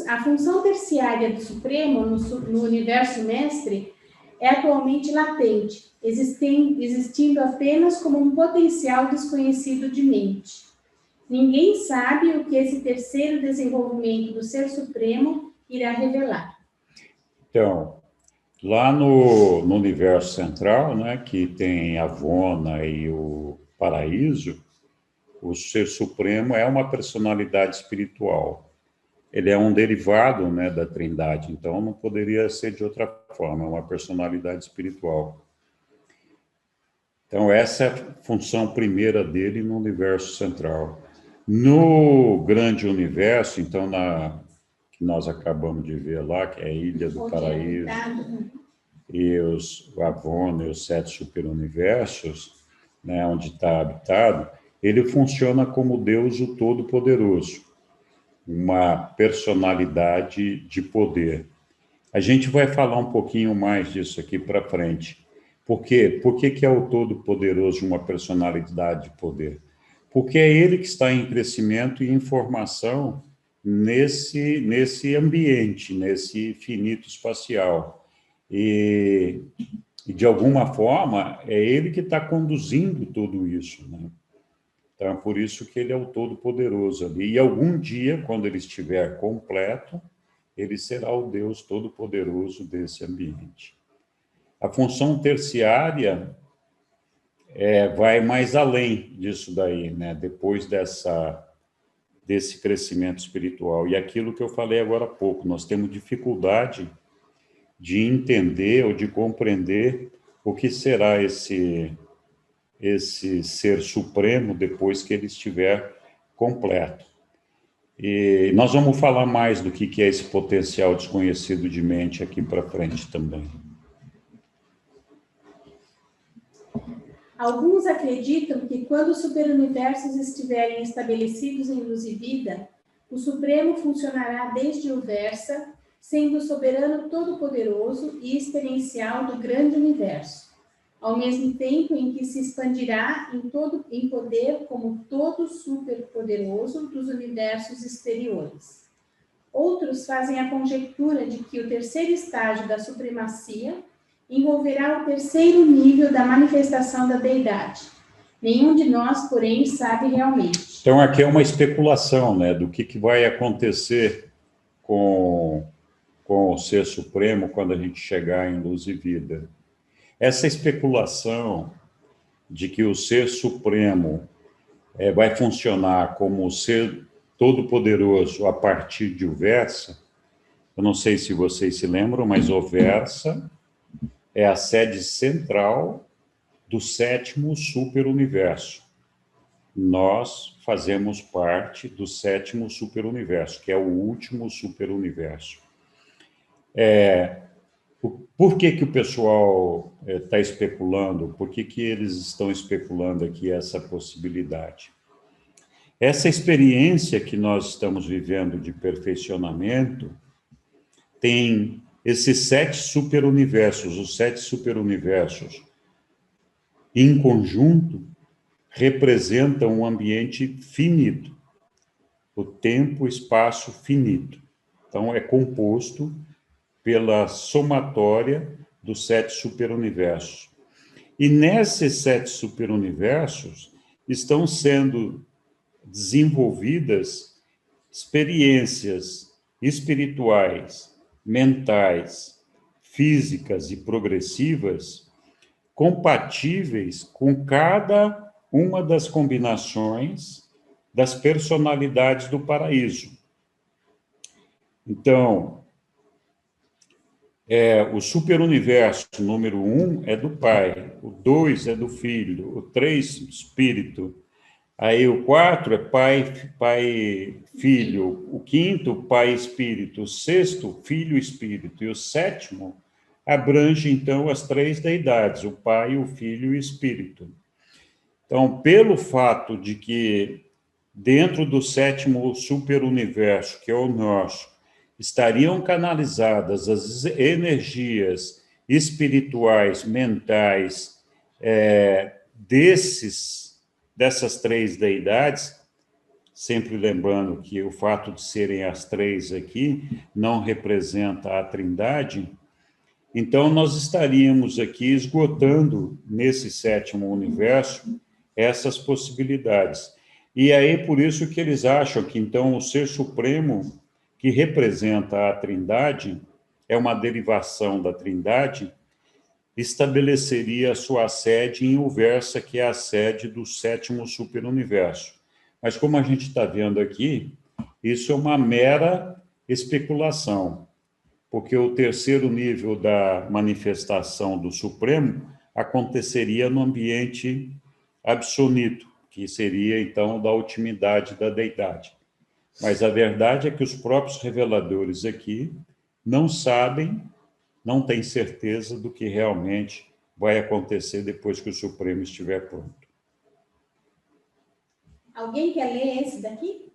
[SPEAKER 2] A função terciária do Supremo no universo mestre é atualmente latente, existindo apenas como um potencial desconhecido de mente. Ninguém sabe o que esse terceiro desenvolvimento do Ser Supremo irá revelar.
[SPEAKER 1] Então, lá no universo central, né, que tem a Avona e o Paraíso, o Ser Supremo é uma personalidade espiritual. Ele é um derivado, né, da Trindade, então não poderia ser de outra forma, é uma personalidade espiritual. Então, essa é a função primeira dele no universo central. No grande universo, então, que nós acabamos de ver lá, que é a Ilha do Paraíso, e o Avona e os 7 superuniversos, né, onde está habitado, ele funciona como Deus o Todo-Poderoso, uma personalidade de poder. A gente vai falar um pouquinho mais disso aqui para frente. Por quê? Por que é o Todo-Poderoso uma personalidade de poder? Porque é ele que está em crescimento e em formação nesse ambiente, nesse finito espacial. E de alguma forma, é ele que está conduzindo tudo isso, né? Então, é por isso que ele é o Todo-Poderoso ali. E algum dia, quando ele estiver completo, ele será o Deus Todo-Poderoso desse ambiente. A função terciária vai mais além disso daí, né? Depois desse crescimento espiritual. E aquilo que eu falei agora há pouco, nós temos dificuldade de entender ou de compreender o que será esse Ser Supremo depois que ele estiver completo. E nós vamos falar mais do que é esse potencial desconhecido de mente aqui para frente também.
[SPEAKER 2] Alguns acreditam que quando os superuniversos estiverem estabelecidos em luz e vida, o Supremo funcionará desde o Versa, sendo o soberano todo-poderoso e experiencial do grande universo, ao mesmo tempo em que se expandirá em poder como todo superpoderoso dos universos exteriores. Outros fazem a conjectura de que o terceiro estágio da supremacia envolverá o terceiro nível da manifestação da deidade. Nenhum de nós, porém, sabe realmente.
[SPEAKER 1] Então, aqui é uma especulação, né, do que vai acontecer com o Ser Supremo quando a gente chegar em luz e vida. Essa especulação de que o Ser Supremo vai funcionar como o Ser Todo-Poderoso a partir de Versa Eu não sei se vocês se lembram, mas Oversa é a sede central do 7º superuniverso. Nós fazemos parte do 7º superuniverso, que é o último superuniverso. Por que o pessoal está especulando? Por que eles estão especulando aqui essa possibilidade? Essa experiência que nós estamos vivendo de perfeccionamento tem esses 7 superuniversos. Os 7 superuniversos, em conjunto, representam um ambiente finito, o tempo, espaço finito. Então, é composto pela somatória dos 7 superuniversos. E nesses 7 superuniversos estão sendo desenvolvidas experiências espirituais, mentais, físicas e progressivas compatíveis com cada uma das combinações das personalidades do paraíso. Então, o superuniverso número 1 é do Pai, o 2 é do Filho, o 3, Espírito. Aí o 4 é Pai, Filho, o 5º, Pai, Espírito, o 6º, Filho, Espírito, e o 7º abrange, então, as 3 deidades, o Pai, o Filho e o Espírito. Então, pelo fato de que dentro do 7º superuniverso, que é o nosso, estariam canalizadas as energias espirituais, mentais, dessas 3 deidades, sempre lembrando que o fato de serem as 3 aqui não representa a Trindade, então nós estaríamos aqui esgotando, nesse 7º universo, essas possibilidades. E aí, por isso que eles acham que, então, o Ser Supremo, que representa a Trindade, é uma derivação da Trindade, estabeleceria a sua sede em Uversa, que é a sede do 7º superuniverso. Mas, como a gente está vendo aqui, isso é uma mera especulação, porque o 3º nível da manifestação do Supremo aconteceria no ambiente absoluto, que seria, então, da ultimidade da deidade. Mas a verdade é que os próprios reveladores aqui não sabem, não têm certeza do que realmente vai acontecer depois que o Supremo estiver pronto.
[SPEAKER 2] Alguém quer ler esse daqui?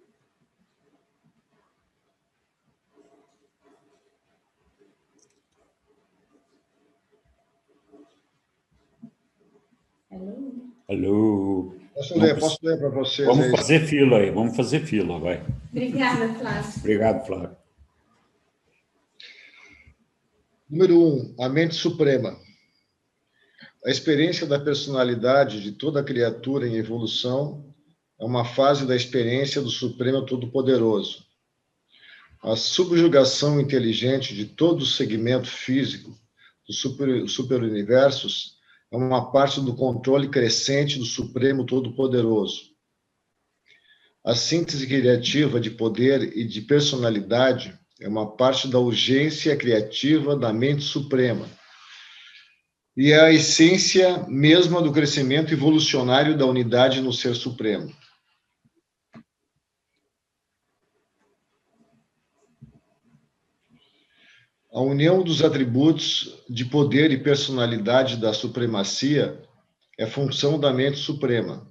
[SPEAKER 1] Alô?
[SPEAKER 3] Posso ler para vocês?
[SPEAKER 1] Vamos fazer fila aí, vamos fazer fila, vai.
[SPEAKER 2] Obrigada, Flávio.
[SPEAKER 1] Obrigado, Flávio.
[SPEAKER 3] Número 1, a mente suprema. A experiência da personalidade de toda criatura em evolução é uma fase da experiência do Supremo Todo-Poderoso. A subjugação inteligente de todo o segmento físico dos superuniversos é uma parte do controle crescente do Supremo Todo-Poderoso. A síntese criativa de poder e de personalidade é uma parte da urgência criativa da mente suprema e é a essência mesma do crescimento evolucionário da unidade no Ser Supremo. A união dos atributos de poder e personalidade da supremacia é função da mente suprema.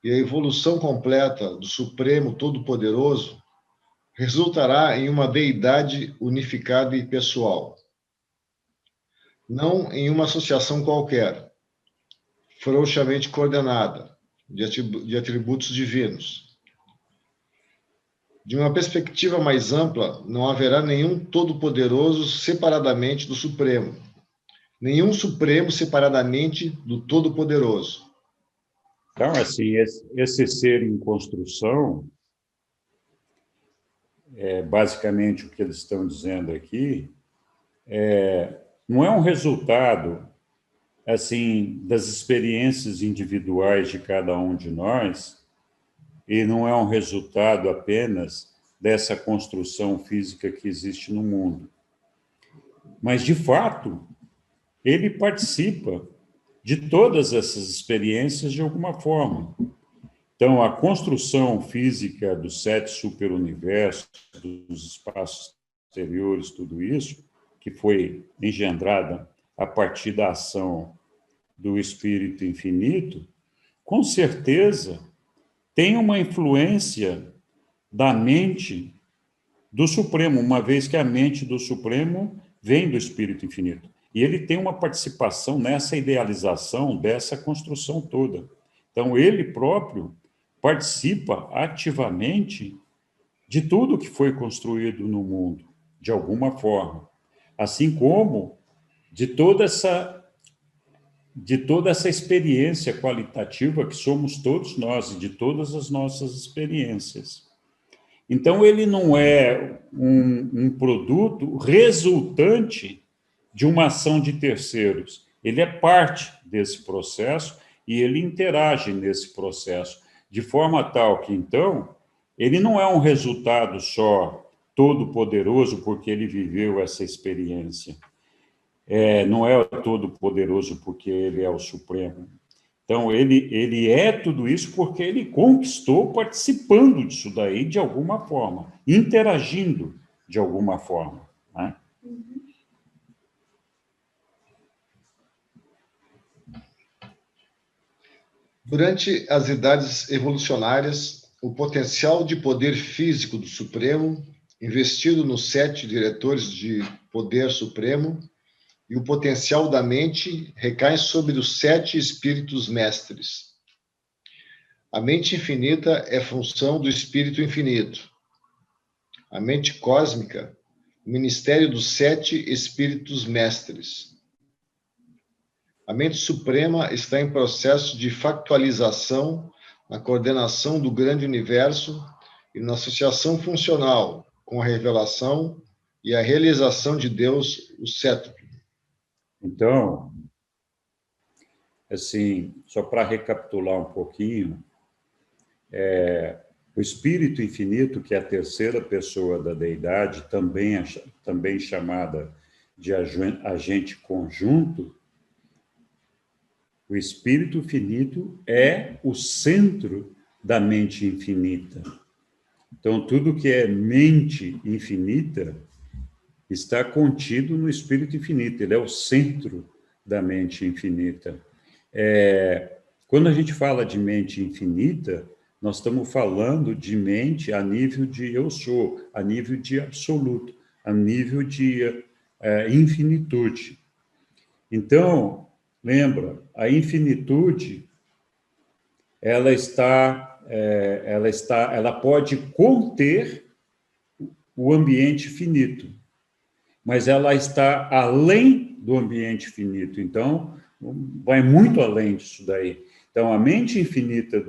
[SPEAKER 3] E a evolução completa do Supremo Todo-Poderoso resultará em uma deidade unificada e pessoal. Não em uma associação qualquer, frouxamente coordenada, de atributos divinos. De uma perspectiva mais ampla, não haverá nenhum Todo-Poderoso separadamente do Supremo, nenhum Supremo separadamente do Todo-Poderoso.
[SPEAKER 1] Então, assim, esse ser em construção, basicamente o que eles estão dizendo aqui, não é um resultado, assim, das experiências individuais de cada um de nós, e não é um resultado apenas dessa construção física que existe no mundo. Mas, de fato, ele participa de todas essas experiências de alguma forma. Então, a construção física dos 7 superuniversos, dos espaços exteriores, tudo isso, que foi engendrada a partir da ação do Espírito Infinito, com certeza tem uma influência da mente do Supremo, uma vez que a mente do Supremo vem do Espírito Infinito. E ele tem uma participação nessa idealização dessa construção toda. Então, ele próprio participa ativamente de tudo que foi construído no mundo, de alguma forma. Assim como de toda essa experiência qualitativa que somos todos nós, e de todas as nossas experiências. Então, ele não é um produto resultante de uma ação de terceiros. Ele é parte desse processo e ele interage nesse processo, de forma tal que, então, ele não é um resultado só todo-poderoso porque ele viveu essa experiência. Não é todo-poderoso porque ele é o Supremo. Então, ele é tudo isso porque ele conquistou participando disso daí de alguma forma, interagindo de alguma forma, né?
[SPEAKER 3] Durante as idades evolucionárias, o potencial de poder físico do Supremo, investido nos 7 diretores de poder supremo, e o potencial da mente recai sobre os 7 espíritos mestres. A mente infinita é função do espírito infinito. A mente cósmica, o ministério dos 7 espíritos mestres. A mente suprema está em processo de factualização na coordenação do grande universo e na associação funcional com a revelação e a realização de Deus, o cétuplo.
[SPEAKER 1] Então, assim, só para recapitular um pouquinho, o Espírito Infinito, que é a terceira pessoa da deidade, também chamada de agente conjunto, o Espírito Infinito é o centro da mente infinita. Então, tudo que é mente infinita está contido no Espírito Infinito, ele é o centro da mente infinita. Quando a gente fala de mente infinita, nós estamos falando de mente a nível de eu sou, a nível de absoluto, a nível de infinitude. Então, lembra, a infinitude, ela pode conter o ambiente finito, mas ela está além do ambiente finito. Então, vai muito além disso daí. Então, a mente infinita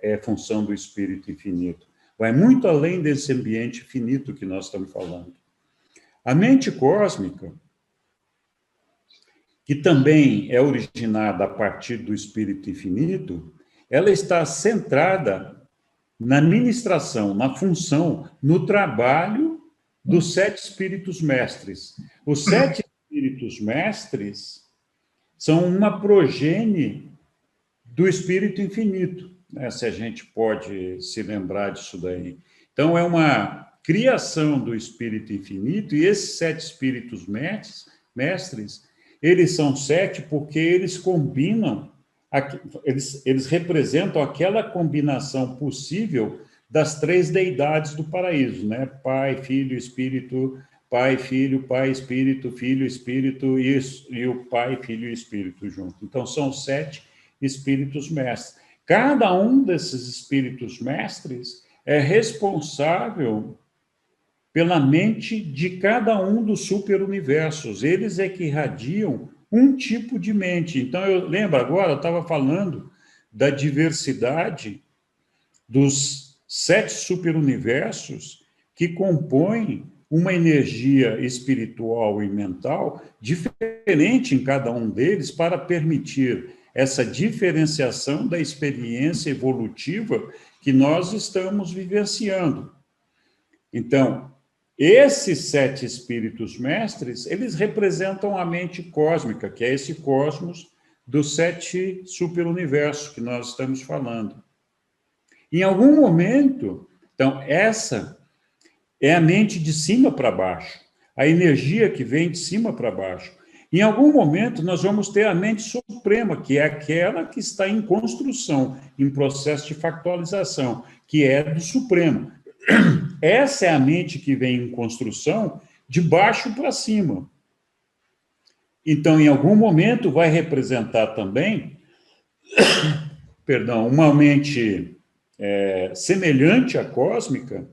[SPEAKER 1] é função do Espírito Infinito. Vai muito além desse ambiente finito que nós estamos falando. A mente cósmica, que também é originada a partir do Espírito Infinito, ela está centrada na ministração, na função, no trabalho dos 7 espíritos mestres. Os 7 espíritos mestres são uma progenie do Espírito Infinito, né? Se a gente pode se lembrar disso daí. Então, é uma criação do Espírito Infinito, e esses 7 espíritos mestres, eles são 7 porque eles combinam, eles representam aquela combinação possível das 3 deidades do paraíso, né? Pai, Filho, Espírito, Pai, Filho, Pai, Espírito, Filho, Espírito, e o Pai, Filho e Espírito junto. Então, são 7 espíritos mestres. Cada um desses espíritos mestres é responsável pela mente de cada um dos superuniversos. Eles é que irradiam um tipo de mente. Então, eu lembro agora, eu estava falando da diversidade dos 7 superuniversos que compõem uma energia espiritual e mental diferente em cada um deles para permitir essa diferenciação da experiência evolutiva que nós estamos vivenciando. Então, esses 7 espíritos mestres, eles representam a mente cósmica, que é esse cosmos dos 7 superuniversos que nós estamos falando. Em algum momento, então, essa é a mente de cima para baixo, a energia que vem de cima para baixo. Em algum momento, nós vamos ter a mente suprema, que é aquela que está em construção, em processo de factualização, que é do Supremo. Essa é a mente que vem em construção de baixo para cima. Então, em algum momento, vai representar também, uma mente semelhante à cósmica,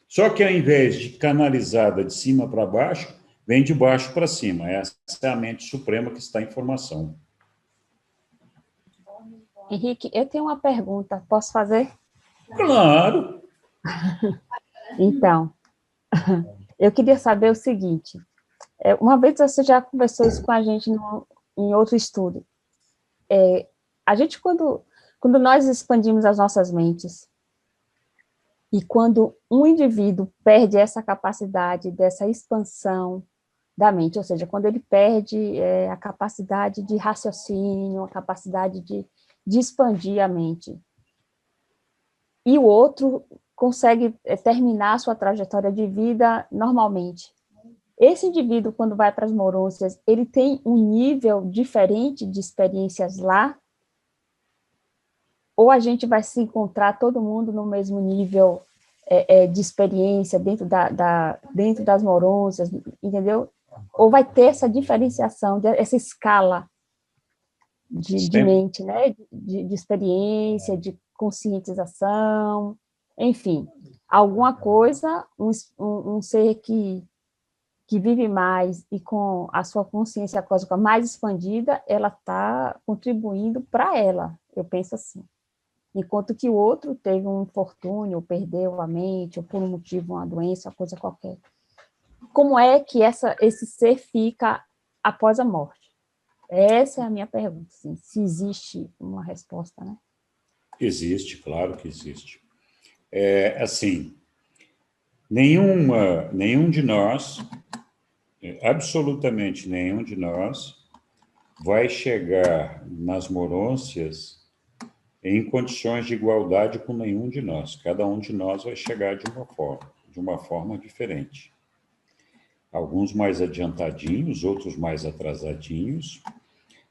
[SPEAKER 1] só que ao invés de canalizada de cima para baixo, vem de baixo para cima. Essa é a mente suprema que está em formação.
[SPEAKER 4] Henrique, eu tenho uma pergunta, posso fazer?
[SPEAKER 1] Claro!
[SPEAKER 4] Então, eu queria saber o seguinte, uma vez você já conversou isso com a gente em outro estudo, a gente, quando nós expandimos as nossas mentes, e quando um indivíduo perde essa capacidade dessa expansão da mente, ou seja, quando ele perde a capacidade de raciocínio, a capacidade de expandir a mente, e o outro consegue terminar a sua trajetória de vida normalmente. Esse indivíduo, quando vai para as morôncias, ele tem um nível diferente de experiências lá, ou a gente vai se encontrar todo mundo no mesmo nível de experiência dentro das morôncias, entendeu? Ou vai ter essa diferenciação, essa escala de mente, né? De experiência, de conscientização, enfim, alguma coisa, um ser que vive mais e com a sua consciência cósmica mais expandida, ela está contribuindo para ela, eu penso assim. Enquanto que o outro teve um infortúnio, ou perdeu a mente, ou por um motivo, uma doença, uma coisa qualquer. Como é que esse ser fica após a morte? Essa é a minha pergunta, assim, se existe uma resposta, né?
[SPEAKER 1] Existe, claro que existe. Assim, nenhum de nós, absolutamente nenhum de nós, vai chegar nas morôncias em condições de igualdade com nenhum de nós. Cada um de nós vai chegar de uma forma diferente. Alguns mais adiantadinhos, outros mais atrasadinhos,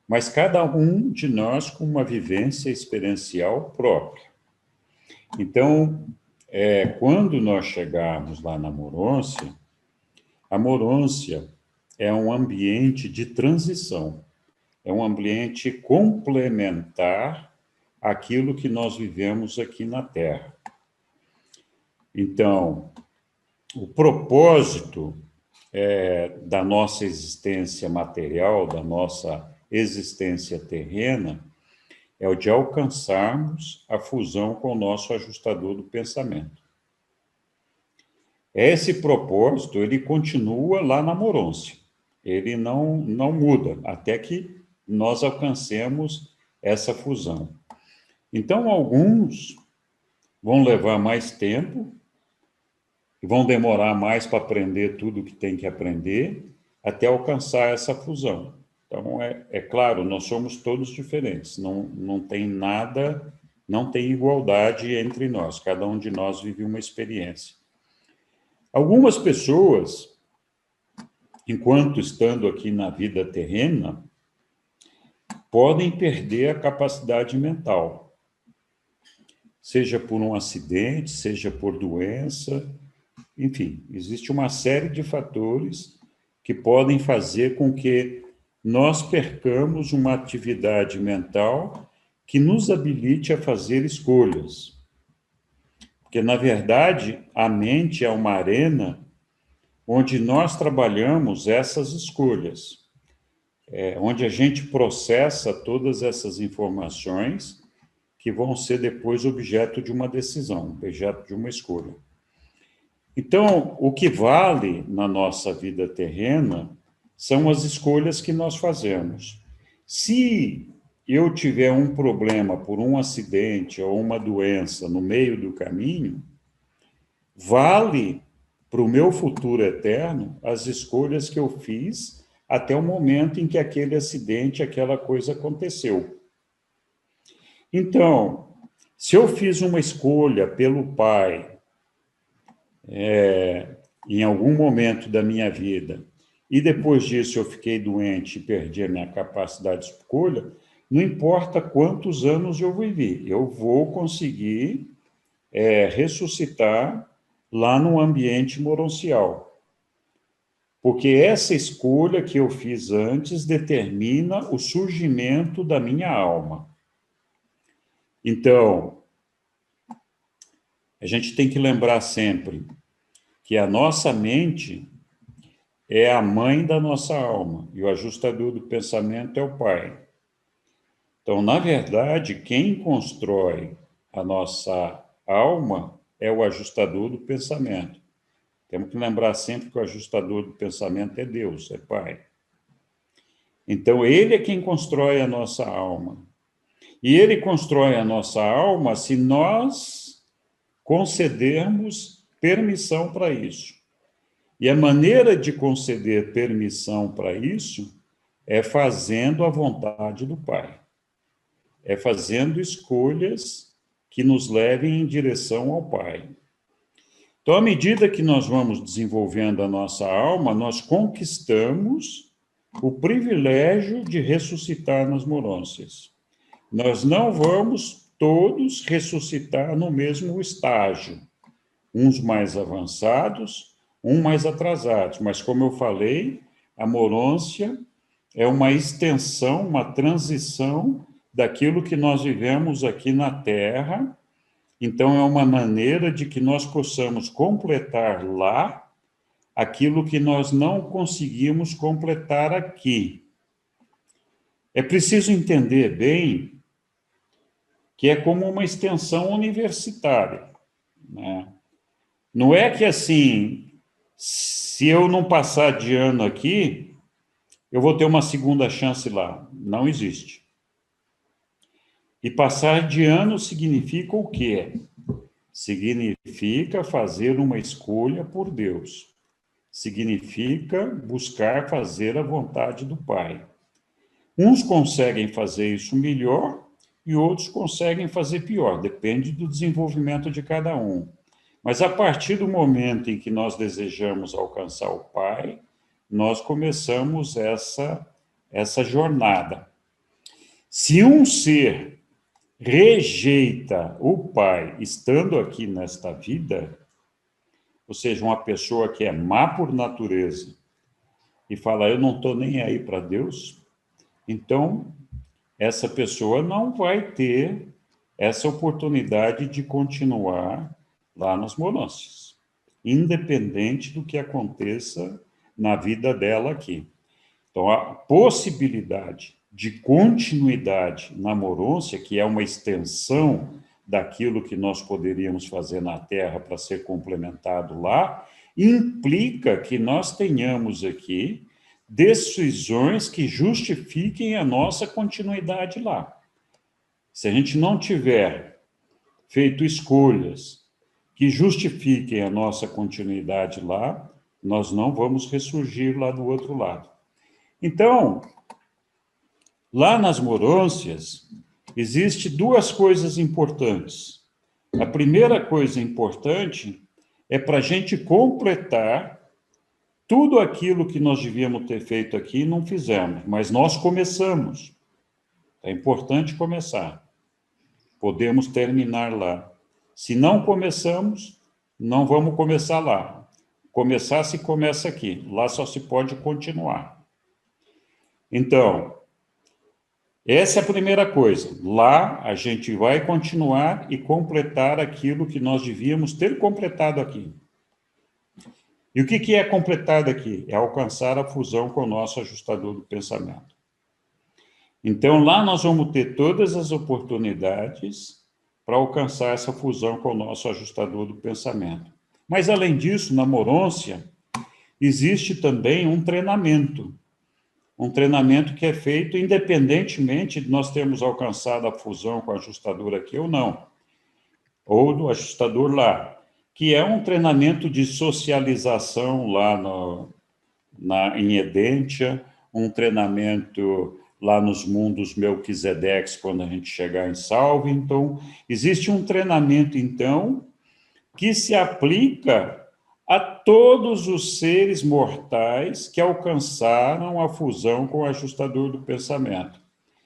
[SPEAKER 1] mas cada um de nós com uma vivência experiencial própria. Então, quando nós chegarmos lá na morôncia, a morôncia é um ambiente de transição, é um ambiente complementar àquilo que nós vivemos aqui na Terra. Então, o propósito da nossa existência material, da nossa existência terrena, é o de alcançarmos a fusão com o nosso ajustador do pensamento. Esse propósito, ele continua lá na morôncia. Ele não muda, até que nós alcancemos essa fusão. Então, alguns vão levar mais tempo, vão demorar mais para aprender tudo o que tem que aprender, até alcançar essa fusão. Então, claro, nós somos todos diferentes, não tem nada, não tem igualdade entre nós, cada um de nós vive uma experiência. Algumas pessoas, enquanto estando aqui na vida terrena, podem perder a capacidade mental, seja por um acidente, seja por doença, enfim, existe uma série de fatores que podem fazer com que nós percamos uma atividade mental que nos habilite a fazer escolhas. Porque, na verdade, a mente é uma arena onde nós trabalhamos essas escolhas, onde a gente processa todas essas informações que vão ser depois objeto de uma decisão, objeto de uma escolha. Então, o que vale na nossa vida terrena são as escolhas que nós fazemos. Se eu tiver um problema por um acidente ou uma doença no meio do caminho, vale para o meu futuro eterno as escolhas que eu fiz até o momento em que aquele acidente, aquela coisa aconteceu. Então, se eu fiz uma escolha pelo Pai, em algum momento da minha vida, e depois disso eu fiquei doente e perdi a minha capacidade de escolha, não importa quantos anos eu vivi, eu vou conseguir ressuscitar lá no ambiente moroncial. Porque essa escolha que eu fiz antes determina o surgimento da minha alma. Então, a gente tem que lembrar sempre que a nossa mente é a mãe da nossa alma, e o ajustador do pensamento é o pai. Então, na verdade, quem constrói a nossa alma é o ajustador do pensamento. Temos que lembrar sempre que o ajustador do pensamento é Deus, é Pai. Então, ele é quem constrói a nossa alma. E ele constrói a nossa alma se nós concedermos permissão para isso. E a maneira de conceder permissão para isso é fazendo a vontade do Pai. É fazendo escolhas que nos levem em direção ao Pai. Então, à medida que nós vamos desenvolvendo a nossa alma, nós conquistamos o privilégio de ressuscitar nas morôncias. Nós não vamos todos ressuscitar no mesmo estágio, uns mais avançados, uns mais atrasados, mas como eu falei, a morôncia é uma extensão, uma transição daquilo que nós vivemos aqui na Terra. Então, é uma maneira de que nós possamos completar lá aquilo que nós não conseguimos completar aqui. É preciso entender bem que é como uma extensão universitária, né? Não é que, assim, se eu não passar de ano aqui, eu vou ter uma segunda chance lá. Não existe. E passar de ano significa o quê? Significa fazer uma escolha por Deus. Significa buscar fazer a vontade do Pai. Uns conseguem fazer isso melhor e outros conseguem fazer pior, depende do desenvolvimento de cada um. Mas a partir do momento em que nós desejamos alcançar o Pai, nós começamos essa jornada. Se um ser rejeita o Pai estando aqui nesta vida, ou seja, uma pessoa que é má por natureza e fala, eu não estou nem aí para Deus, então essa pessoa não vai ter essa oportunidade de continuar lá nas morôncias, independente do que aconteça na vida dela aqui. Então, a possibilidade de continuidade na morôncia, que é uma extensão daquilo que nós poderíamos fazer na Terra para ser complementado lá, implica que nós tenhamos aqui decisões que justifiquem a nossa continuidade lá. Se a gente não tiver feito escolhas que justifiquem a nossa continuidade lá, nós não vamos ressurgir lá do outro lado. Então, lá nas morôncias, existem duas coisas importantes. A primeira coisa importante é para a gente completar tudo aquilo que nós devíamos ter feito aqui e não fizemos, mas nós começamos. É importante começar. Podemos terminar lá. Se não começamos, não vamos começar lá. Começar se começa aqui. Lá só se pode continuar. Então, essa é a primeira coisa. Lá a gente vai continuar e completar aquilo que nós devíamos ter completado aqui. E o que é completado aqui? É alcançar a fusão com o nosso ajustador do pensamento. Então, lá nós vamos ter todas as oportunidades para alcançar essa fusão com o nosso ajustador do pensamento. Mas, além disso, na morôncia, existe também um treinamento que é feito independentemente de nós termos alcançado a fusão com o ajustador aqui ou não, ou do ajustador lá. que é um treinamento de socialização lá em Edentia, um treinamento lá nos mundos Melquisedeques, quando a gente chegar em Salve. Então, existe um treinamento, então, que se aplica a todos os seres mortais que alcançaram a fusão com o ajustador do pensamento.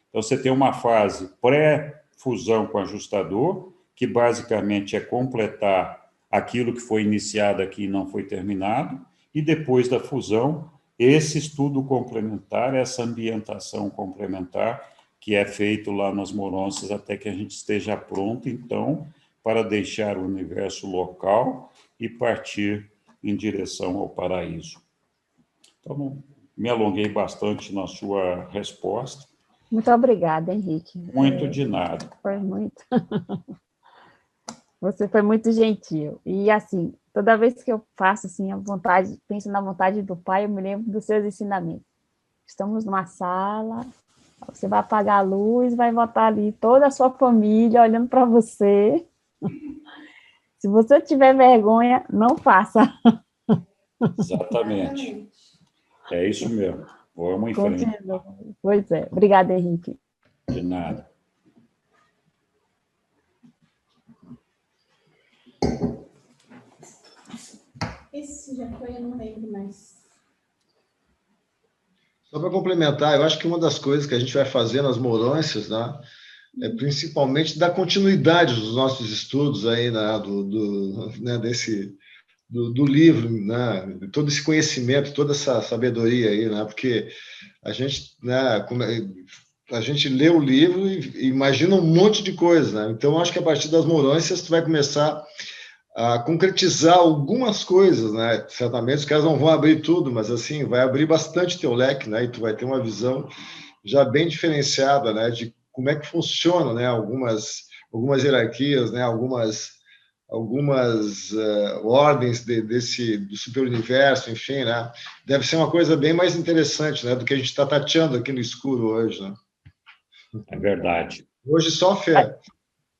[SPEAKER 1] Então, você tem uma fase pré-fusão com o ajustador, que basicamente é completar aquilo que foi iniciado aqui e não foi terminado, e depois da fusão, esse estudo complementar, essa ambientação complementar, que é feito lá nas Morôncias, até que a gente esteja pronto, então, para deixar o universo local e partir em direção ao paraíso. Então, me alonguei bastante na sua resposta.
[SPEAKER 4] Muito obrigada, Henrique.
[SPEAKER 1] Muito de nada.
[SPEAKER 4] Foi muito. Você foi muito gentil. E, assim, toda vez que eu faço, assim, a vontade, penso na vontade do Pai, eu me lembro dos seus ensinamentos. Estamos numa sala, você vai apagar a luz, vai botar ali toda a sua família olhando para você. Se você tiver vergonha, não faça.
[SPEAKER 1] Exatamente. É isso mesmo. Vamos em frente.
[SPEAKER 4] Pois é. Obrigada, Henrique.
[SPEAKER 1] De nada.
[SPEAKER 2] Esse já foi, eu não lembro mais.
[SPEAKER 3] Só para complementar, eu acho que uma das coisas que a gente vai fazer nas Morôncias, né, é principalmente dar continuidade aos nossos estudos aí, né, do livro, né, todo esse conhecimento, toda essa sabedoria aí, né, porque a gente, né, a gente lê o livro e imagina um monte de coisa, né? Então, acho que a partir das Morôncias tu vai começar a concretizar algumas coisas, né? Certamente os caras não vão abrir tudo, mas assim, vai abrir bastante teu leque, né? E tu vai ter uma visão já bem diferenciada, né? De como é que funciona, né? Algumas hierarquias, né? Algumas ordens do superuniverso, enfim, né? Deve ser uma coisa bem mais interessante, né? Do que a gente está tateando aqui no escuro hoje, né?
[SPEAKER 1] É verdade.
[SPEAKER 3] Hoje só fé.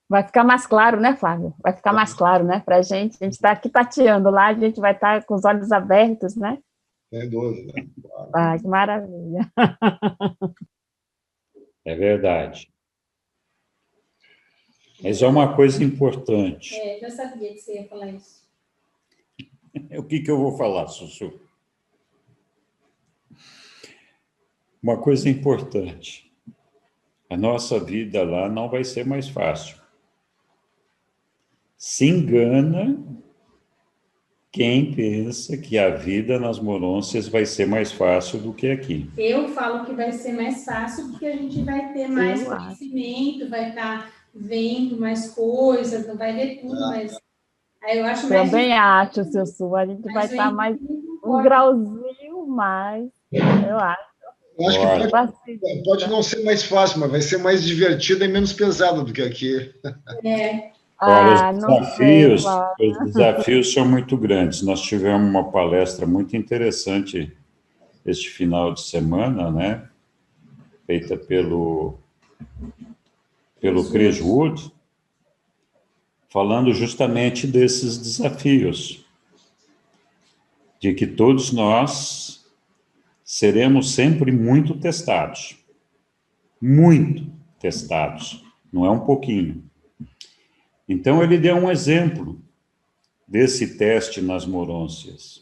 [SPEAKER 4] Vai ficar mais claro, né, Flávio? Vai ficar mais claro, né, para a gente. A gente está aqui tateando lá, a gente vai estar com os olhos abertos, né?
[SPEAKER 3] Sem dúvida. Claro.
[SPEAKER 4] Ah, que maravilha.
[SPEAKER 1] É verdade. Mas é uma coisa importante.
[SPEAKER 2] Já sabia que você ia falar isso.
[SPEAKER 1] O que eu vou falar, Sussu? Uma coisa importante. A nossa vida lá não vai ser mais fácil. Se engana quem pensa que a vida nas Morôncias vai ser mais fácil do que aqui.
[SPEAKER 2] Eu falo que vai ser mais fácil porque a gente vai ter mais conhecimento, vai estar vendo mais coisas, não vai ver tudo, mas aí eu acho mais...
[SPEAKER 4] Também acho, seu Sul, a gente vai estar mais um grauzinho mais, eu acho.
[SPEAKER 3] Eu acho que pode não ser mais fácil, mas vai ser mais divertida e menos pesada do que aqui.
[SPEAKER 1] Olha, os desafios são muito grandes. Nós tivemos uma palestra muito interessante este final de semana, né? Feita pelo Chris Wood, falando justamente desses desafios, de que todos nós seremos sempre muito testados, não é um pouquinho. Então, ele deu um exemplo desse teste nas Morôncias.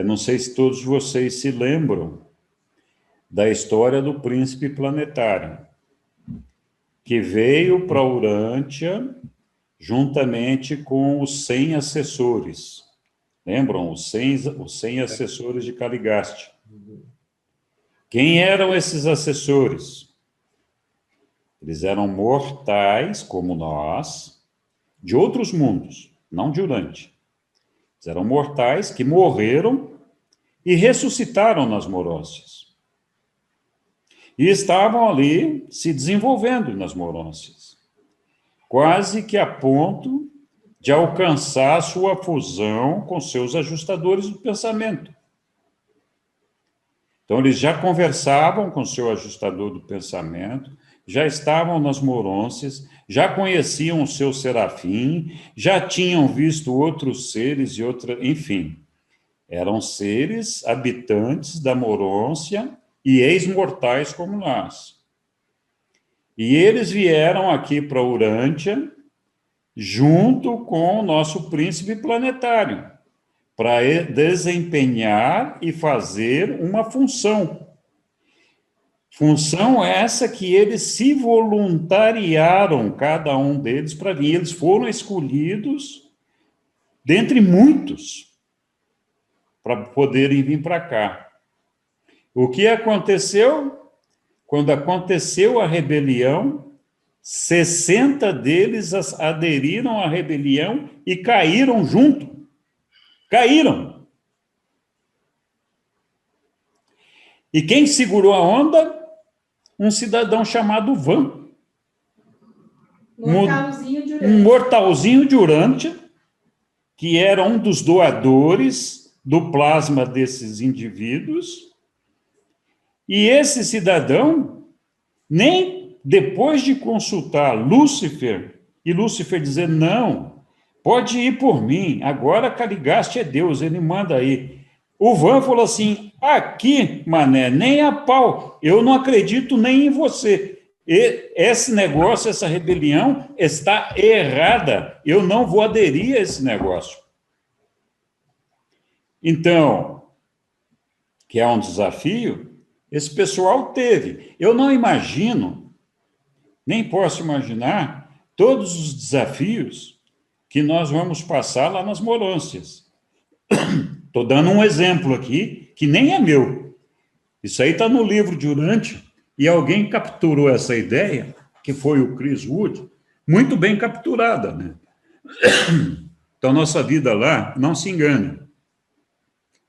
[SPEAKER 1] Não sei se todos vocês se lembram da história do príncipe planetário, que veio para Urântia juntamente com os 100 assessores. Lembram? Os 100 assessores de Caligaste. Quem eram esses assessores? Eles eram mortais, como nós, de outros mundos, não de Urântia. Eles eram mortais que morreram e ressuscitaram nas Morôncias. E estavam ali se desenvolvendo nas Morôncias, quase que a ponto de alcançar sua fusão com seus ajustadores do pensamento. Então, eles já conversavam com seu ajustador do pensamento, já estavam nas morôncias, já conheciam o seu serafim, já tinham visto outros seres e enfim, eram seres habitantes da morôncia e ex-mortais como nós. E eles vieram aqui para Urântia, junto com o nosso príncipe planetário, para desempenhar e fazer uma função. Função essa que eles se voluntariaram, cada um deles, para vir. Eles foram escolhidos dentre muitos para poderem vir para cá. O que aconteceu? Quando aconteceu a rebelião, 60 deles aderiram à rebelião e caíram junto. Caíram. E quem segurou a onda? Um cidadão chamado Van.
[SPEAKER 2] Mortalzinho de Urântia.
[SPEAKER 1] Um mortalzinho de Urântia, que era um dos doadores do plasma desses indivíduos. E esse cidadão, nem depois de consultar Lúcifer, e Lúcifer dizer, não, pode ir por mim, agora Caligaste é Deus, ele manda aí. O Van falou assim, aqui, mané, nem a pau, eu não acredito nem em você. Esse negócio, essa rebelião está errada, eu não vou aderir a esse negócio. Então, que é um desafio, esse pessoal teve. Eu não imagino, nem posso imaginar, todos os desafios que nós vamos passar lá nas morôncias. Estou dando um exemplo aqui, que nem é meu. Isso aí está no livro de Urântia, e alguém capturou essa ideia, que foi o Chris Wood, muito bem capturada, né? Então, nossa vida lá, não se engane,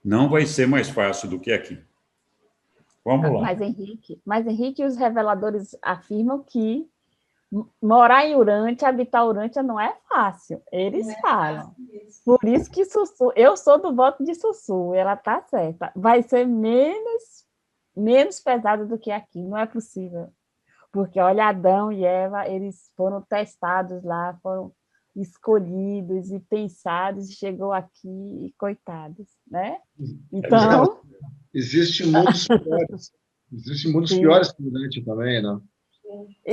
[SPEAKER 1] não vai ser mais fácil do que aqui. Vamos lá.
[SPEAKER 4] Mas Henrique, os reveladores afirmam que morar em Urântia, habitar Urântia não é fácil. Eles falam. Por isso que Sussu, eu sou do voto de Sussu, ela está certa. Vai ser menos pesado do que aqui, não é possível. Porque, olha, Adão e Eva, eles foram testados lá, foram escolhidos e pensados, e chegou aqui e coitados, né? Então...
[SPEAKER 3] Existem mundos piores. Existem mundos piores que Urântia também, não?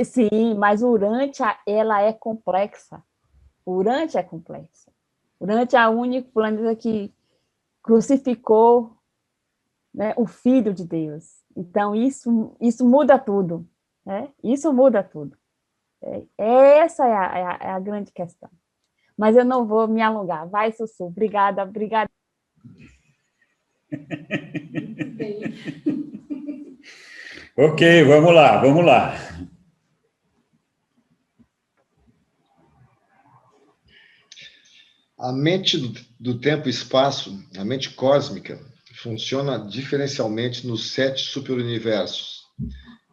[SPEAKER 4] Sim, mas Urântia, ela é complexa. Urântia é complexa. Urântia é o único planeta que crucificou, né, o Filho de Deus. Então, isso muda tudo. Né? Isso muda tudo. Essa é a grande questão. Mas eu não vou me alongar. Vai, Sussu. Obrigada, obrigada.
[SPEAKER 1] Ok, vamos lá, vamos lá.
[SPEAKER 3] A mente do tempo e espaço, a mente cósmica, funciona diferencialmente nos 7 superuniversos,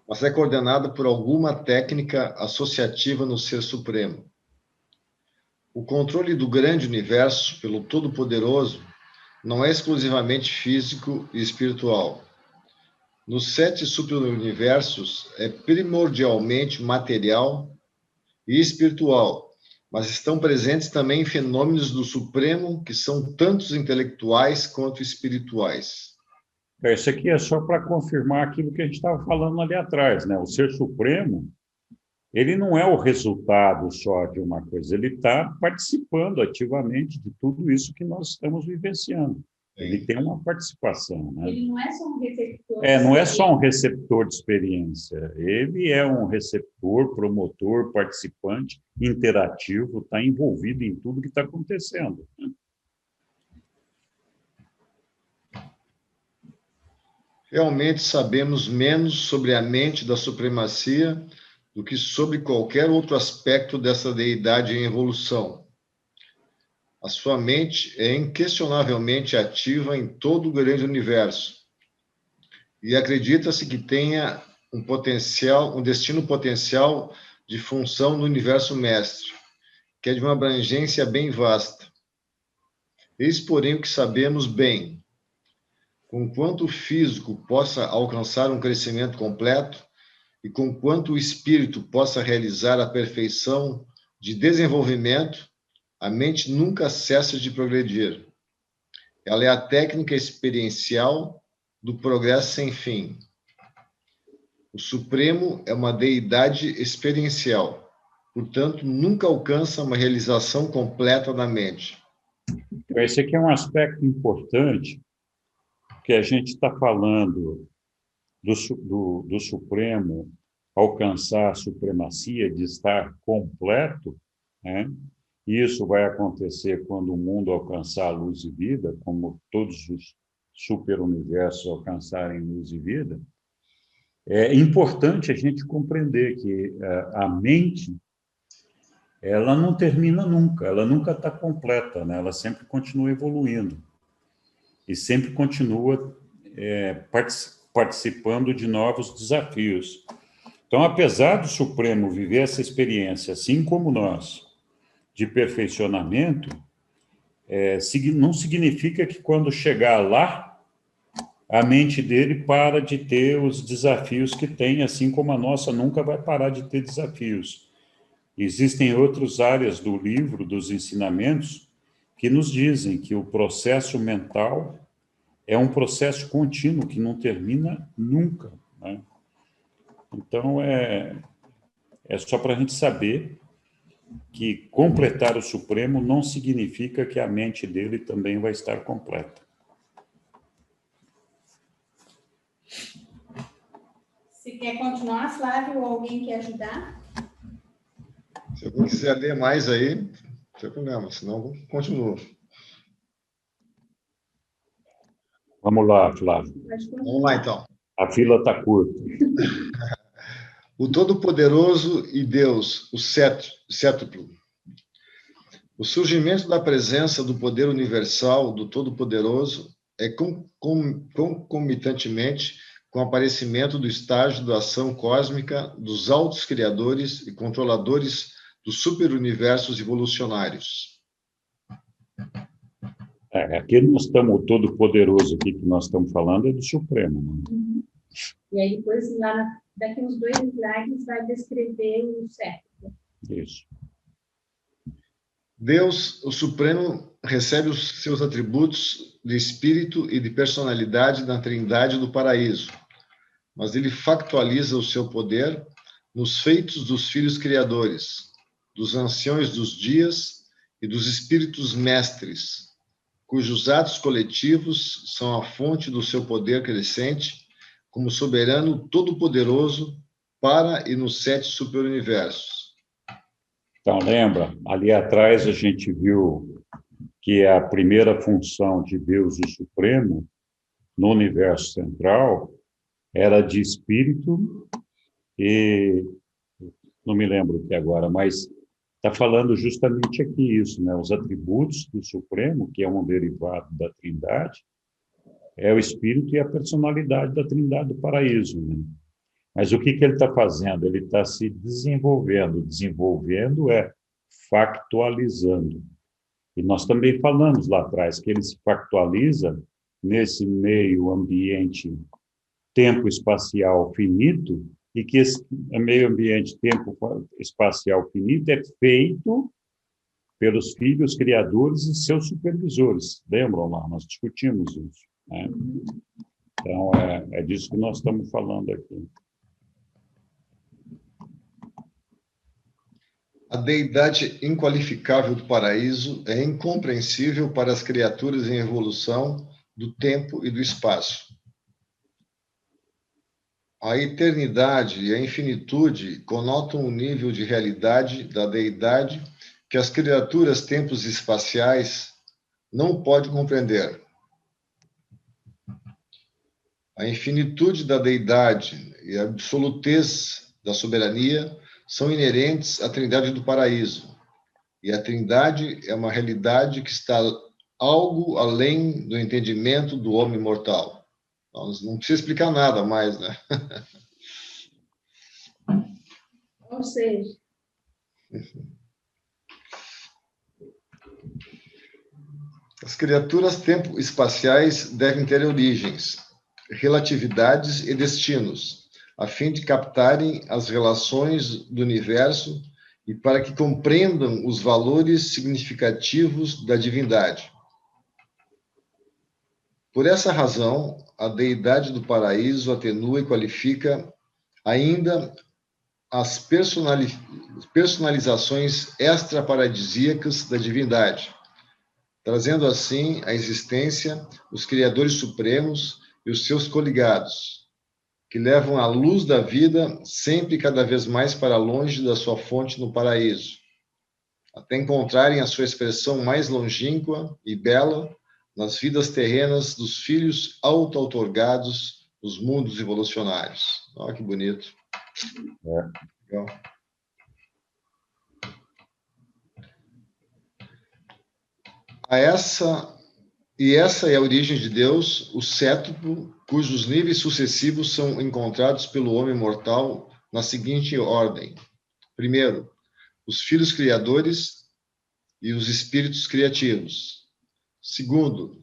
[SPEAKER 3] mas é coordenada por alguma técnica associativa no Ser Supremo. O controle do grande universo pelo Todo-Poderoso não é exclusivamente físico e espiritual. Nos 7 superuniversos é primordialmente material e espiritual, mas estão presentes também fenômenos do Supremo que são tanto intelectuais quanto espirituais.
[SPEAKER 1] Isso aqui é só para confirmar aquilo que a gente estava falando ali atrás, né? O Ser Supremo, ele não é o resultado só de uma coisa, ele está participando ativamente de tudo isso que nós estamos vivenciando. Ele tem uma participação, né?
[SPEAKER 2] Ele não é só um receptor.
[SPEAKER 1] Não é só um receptor de experiência. Ele é um receptor, promotor, participante, interativo, está envolvido em tudo que está acontecendo.
[SPEAKER 3] Realmente sabemos menos sobre a mente da supremacia do que sobre qualquer outro aspecto dessa deidade em evolução. A sua mente é inquestionavelmente ativa em todo o grande universo e acredita-se que tenha um destino potencial de função no universo mestre, que é de uma abrangência bem vasta. Eis, porém, o que sabemos bem. Conquanto o físico possa alcançar um crescimento completo, e conquanto o espírito possa realizar a perfeição de desenvolvimento, a mente nunca cessa de progredir. Ela é a técnica experiencial do progresso sem fim. O Supremo é uma deidade experiencial, portanto, nunca alcança uma realização completa da mente.
[SPEAKER 1] Esse aqui é um aspecto importante, que a gente está falando do Supremo alcançar a supremacia, de estar completo, né? Isso vai acontecer quando o mundo alcançar a luz e vida, como todos os superuniversos alcançarem luz e vida. É importante a gente compreender que a mente, ela não termina nunca, ela nunca está completa, né? Ela sempre continua evoluindo e sempre continua participando de novos desafios. Então, apesar do Supremo viver essa experiência, assim como nós, de perfeccionamento, não significa que quando chegar lá, a mente dele para de ter os desafios que tem, assim como a nossa nunca vai parar de ter desafios. Existem outras áreas do livro, dos ensinamentos, que nos dizem que o processo mental é um processo contínuo, que não termina nunca, né? Então, é só para a gente saber que completar o Supremo não significa que a mente dele também vai estar completa.
[SPEAKER 2] Se quer continuar, Flávio, ou alguém quer ajudar?
[SPEAKER 3] Se alguém quiser ler mais aí, não tem problema, senão continua.
[SPEAKER 1] Vamos lá, Flávio.
[SPEAKER 3] Vamos lá, então.
[SPEAKER 1] A fila está curta.
[SPEAKER 3] O Todo-Poderoso e Deus, o Sétuplo. O surgimento da presença do poder universal do Todo-Poderoso é concomitantemente com o aparecimento do estágio da ação cósmica dos altos criadores e controladores dos superuniversos evolucionários.
[SPEAKER 1] Aqui nós estamos, o Todo-Poderoso aqui que nós estamos falando é do Supremo, né?
[SPEAKER 2] Uhum. E aí depois, daqui uns 2 slides, vai descrever o sétuplo.
[SPEAKER 1] Isso.
[SPEAKER 3] Deus, o Supremo, recebe os seus atributos de espírito e de personalidade na Trindade do Paraíso, mas ele factualiza o seu poder nos feitos dos filhos criadores, dos anciões dos dias e dos espíritos mestres, cujos atos coletivos são a fonte do seu poder crescente como soberano todo-poderoso para e nos 7 superuniversos.
[SPEAKER 1] Então, lembra, ali atrás a gente viu que a primeira função de Deus, o Supremo, no universo central, era de espírito e, não me lembro aqui agora, mas está falando justamente aqui isso, né? Os atributos do Supremo, que é um derivado da Trindade, é o espírito e a personalidade da Trindade do Paraíso, né? Mas o que ele está fazendo? Ele está se desenvolvendo. Desenvolvendo é factualizando. E nós também falamos lá atrás que ele se factualiza nesse meio ambiente tempo-espacial finito, e que esse meio ambiente tempo-espacial finito é feito pelos filhos criadores e seus supervisores. Lembram lá? Nós discutimos isso, né? Então, é disso que nós estamos falando aqui.
[SPEAKER 3] A deidade inqualificável do paraíso é incompreensível para as criaturas em evolução do tempo e do espaço. A eternidade e a infinitude conotam um nível de realidade da deidade que as criaturas tempos espaciais não podem compreender. A infinitude da deidade e a absolutez da soberania são inerentes à Trindade do Paraíso. E a Trindade é uma realidade que está algo além do entendimento do homem mortal. Não precisa explicar nada mais, né?
[SPEAKER 2] Ou seja...
[SPEAKER 3] As criaturas tempo-espaciais devem ter origens, relatividades e destinos, a fim de captarem as relações do universo e para que compreendam os valores significativos da divindade. Por essa razão, a deidade do paraíso atenua e qualifica ainda as personalizações extraparadisíacas da divindade, trazendo assim à existência os criadores supremos e os seus coligados, que levam a luz da vida sempre e cada vez mais para longe da sua fonte no paraíso, até encontrarem a sua expressão mais longínqua e bela nas vidas terrenas dos filhos auto-outorgados dos mundos evolucionários. Olha que bonito. Legal. Essa é a origem de Deus, o cétuplo, cujos níveis sucessivos são encontrados pelo homem mortal na seguinte ordem. Primeiro, os filhos criadores e os espíritos criativos. Segundo,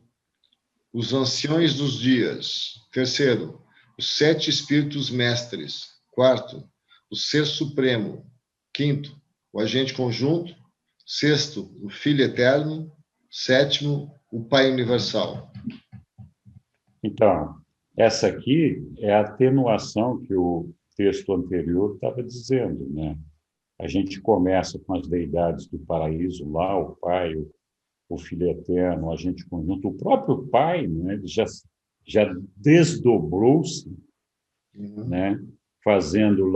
[SPEAKER 3] os anciões dos dias. Terceiro, os 7 espíritos mestres. Quarto, o Ser Supremo. Quinto, o agente conjunto. Sexto, o Filho Eterno. Sétimo, o Pai Universal.
[SPEAKER 1] Então, essa aqui é a atenuação que o texto anterior estava dizendo, né? A gente começa com as deidades do paraíso lá, o Pai, o Filho Eterno, o agente conjunto, o próprio Pai, né? Ele já desdobrou-se, né? Fazendo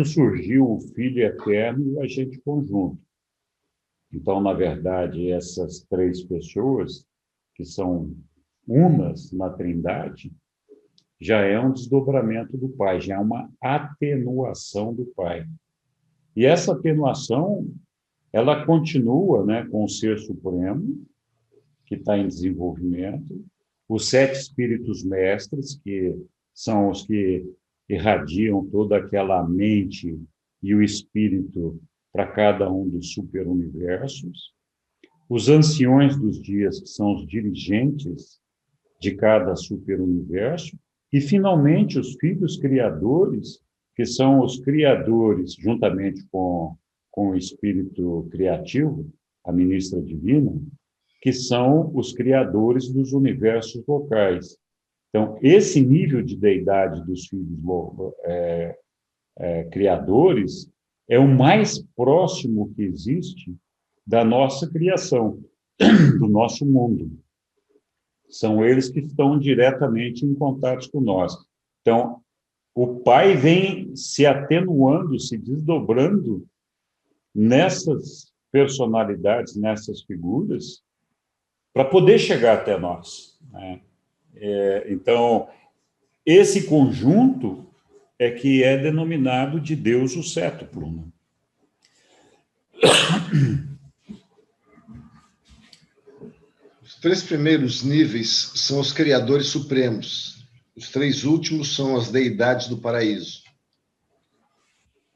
[SPEAKER 1] surgir o Filho Eterno e o agente conjunto. Então, na verdade, essas 3 pessoas, que são unas na Trindade, já é um desdobramento do Pai, já é uma atenuação do Pai. E essa atenuação, ela continua, né, com o Ser Supremo, que está em desenvolvimento, os 7 espíritos mestres, que são os que irradiam toda aquela mente e o espírito para cada um dos superuniversos, os anciões dos dias, que são os dirigentes de cada superuniverso, e, finalmente, os filhos criadores, que são os criadores, juntamente com o espírito criativo, a ministra divina, que são os criadores dos universos locais. Então, esse nível de deidade dos filhos criadores é o mais próximo que existe da nossa criação, do nosso mundo. São eles que estão diretamente em contato com nós. Então, o Pai vem se atenuando, se desdobrando nessas personalidades, nessas figuras, para poder chegar até nós, né? Então, esse conjunto é que é denominado de Deus o cétuplo, né?
[SPEAKER 3] Os 3 primeiros níveis são os criadores supremos. Os 3 últimos são as deidades do paraíso.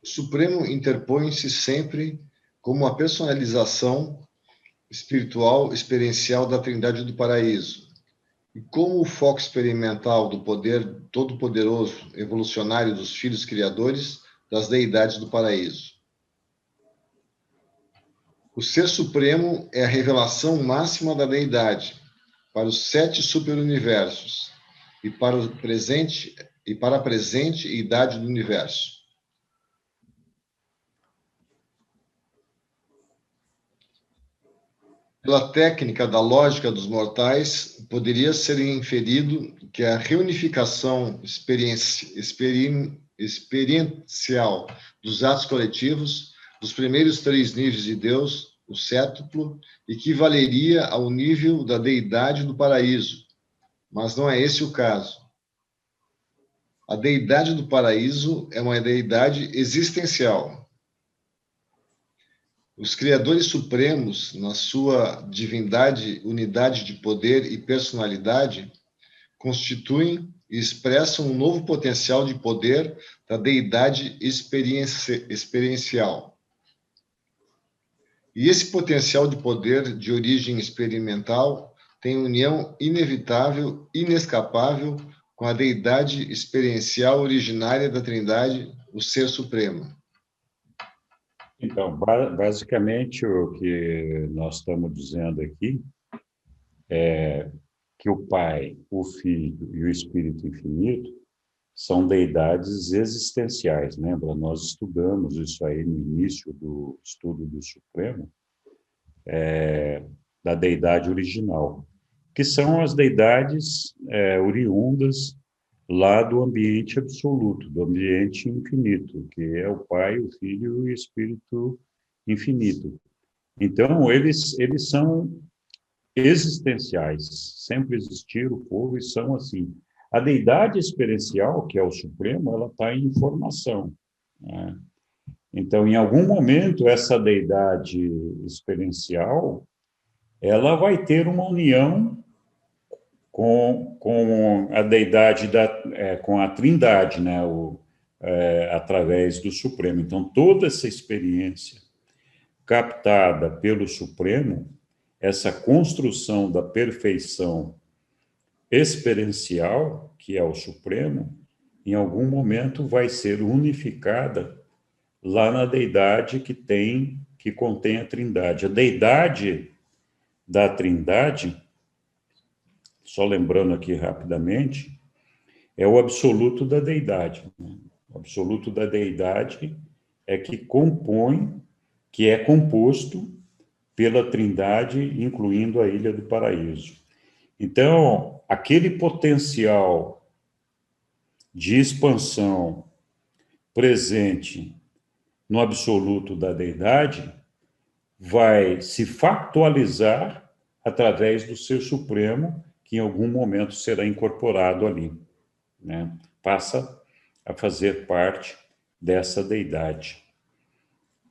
[SPEAKER 3] O Supremo interpõe-se sempre como a personalização espiritual, experiencial da Trindade do paraíso, e como o foco experimental do poder todo-poderoso, evolucionário dos filhos criadores das deidades do paraíso. O Ser Supremo é a revelação máxima da deidade para os 7 superuniversos e para a presente idade do universo. Pela técnica da lógica dos mortais, poderia ser inferido que a reunificação experiencial dos atos coletivos dos primeiros 3 níveis de Deus, o cétuplo, equivaleria ao nível da deidade do paraíso, mas não é esse o caso. A deidade do paraíso é uma deidade existencial. Os criadores supremos, na sua divindade, unidade de poder e personalidade, constituem e expressam um novo potencial de poder da deidade experiencial. E esse potencial de poder de origem experimental tem união inevitável, inescapável com a deidade experiencial originária da Trindade, o Ser Supremo.
[SPEAKER 1] Então, basicamente, o que nós estamos dizendo aqui é que o Pai, o Filho e o Espírito Infinito são deidades existenciais. Lembra? Nós estudamos isso aí no início do estudo do Supremo, da deidade original, que são as deidades oriundas lá do ambiente absoluto, do ambiente infinito, que é o Pai, o Filho e o Espírito Infinito. Então, eles são existenciais, sempre existiram, o povo, e são assim. A deidade experiencial, que é o Supremo, ela está em formação, né? Então, em algum momento, essa deidade experiencial, ela vai ter uma união com a deidade, com a Trindade, né? Através do Supremo. Então, toda essa experiência captada pelo Supremo, essa construção da perfeição experiencial, que é o Supremo, em algum momento vai ser unificada lá na deidade que contém a Trindade. A deidade da Trindade, só lembrando aqui rapidamente, é o absoluto da deidade. O absoluto da deidade é que é composto pela Trindade, incluindo a Ilha do Paraíso. Então, aquele potencial de expansão presente no absoluto da deidade vai se factualizar através do Ser Supremo, que em algum momento será incorporado ali, né? Passa a fazer parte dessa deidade.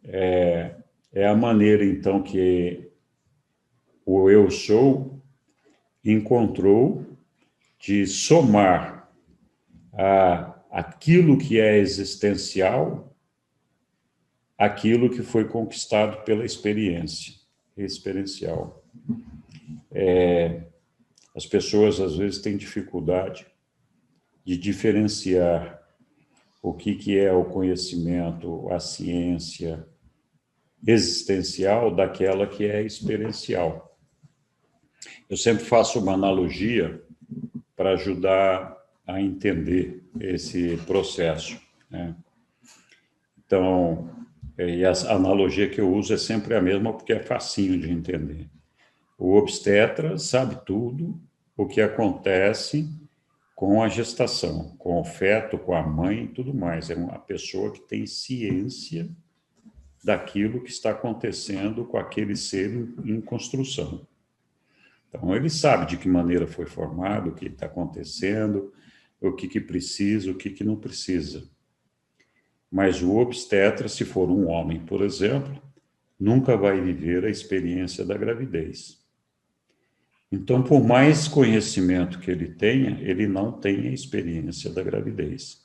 [SPEAKER 1] É a maneira, então, que o Eu Sou encontrou de somar aquilo que é existencial, aquilo que foi conquistado pela experiência experiencial. As pessoas, às vezes, têm dificuldade de diferenciar o que é o conhecimento, a ciência existencial daquela que é experiencial. Eu sempre faço uma analogia para ajudar a entender esse processo, né? Então, e a analogia que eu uso é sempre a mesma, porque é facinho de entender. O obstetra sabe tudo o que acontece com a gestação, com o feto, com a mãe e tudo mais. É uma pessoa que tem ciência daquilo que está acontecendo com aquele ser em construção. Então, ele sabe de que maneira foi formado, o que está acontecendo, o que precisa, o que não precisa. Mas o obstetra, se for um homem, por exemplo, nunca vai viver a experiência da gravidez. Então, por mais conhecimento que ele tenha, ele não tem a experiência da gravidez.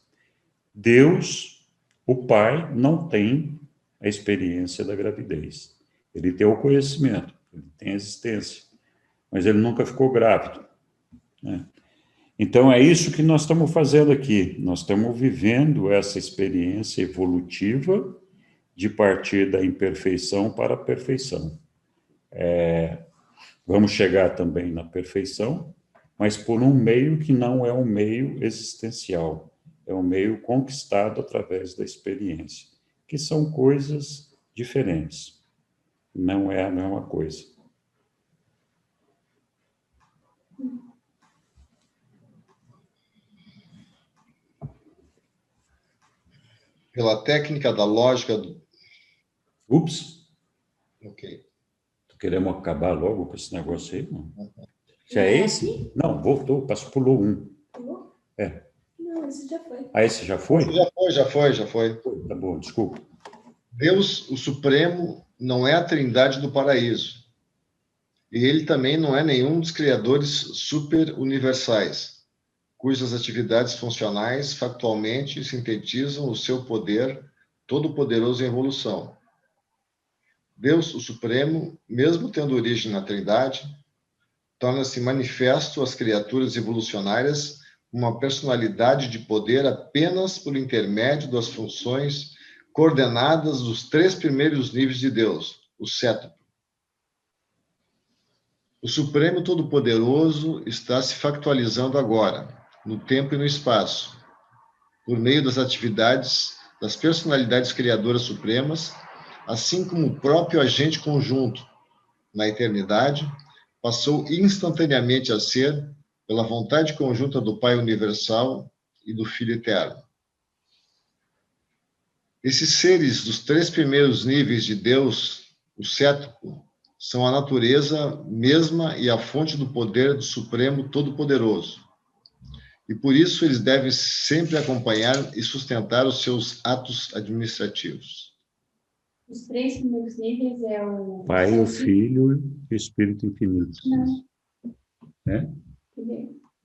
[SPEAKER 1] Deus, o Pai, não tem a experiência da gravidez. Ele tem o conhecimento, ele tem a existência, mas ele nunca ficou grávido, né? Então, é isso que nós estamos fazendo aqui. Nós estamos vivendo essa experiência evolutiva de partir da imperfeição para a perfeição. Vamos chegar também na perfeição, mas por um meio que não é um meio existencial, é um meio conquistado através da experiência, que são coisas diferentes, não é a mesma coisa.
[SPEAKER 3] Pela técnica da lógica do...
[SPEAKER 1] Ups!
[SPEAKER 3] Ok.
[SPEAKER 1] Queremos acabar logo com esse negócio aí? Não? Já é esse? Não, voltou, pulou um.
[SPEAKER 2] Pulou?
[SPEAKER 1] É.
[SPEAKER 2] Não, esse já foi.
[SPEAKER 1] Ah, esse já foi?
[SPEAKER 3] Já foi.
[SPEAKER 1] Tá bom, desculpa.
[SPEAKER 3] Deus, o Supremo, não é a Trindade do paraíso. E ele também não é nenhum dos criadores super-universais, cujas atividades funcionais factualmente sintetizam o seu poder todo-poderoso em evolução. Deus, o Supremo, mesmo tendo origem na Trindade, torna-se manifesto às criaturas evolucionárias uma personalidade de poder apenas por intermédio das funções coordenadas dos 3 primeiros níveis de Deus, o cétuplo. O Supremo Todo-Poderoso está se factualizando agora, no tempo e no espaço, por meio das atividades das personalidades criadoras supremas, assim como o próprio agente conjunto, na eternidade, passou instantaneamente a ser, pela vontade conjunta do Pai Universal e do Filho Eterno. Esses seres dos 3 primeiros níveis de Deus, o cétuplo, são a natureza mesma e a fonte do poder do Supremo Todo-Poderoso. E por isso eles devem sempre acompanhar e sustentar os seus atos administrativos.
[SPEAKER 2] Os 3 primeiros níveis é o...
[SPEAKER 1] Pai, o Filho e o Espírito Infinito.
[SPEAKER 2] Não.
[SPEAKER 1] É?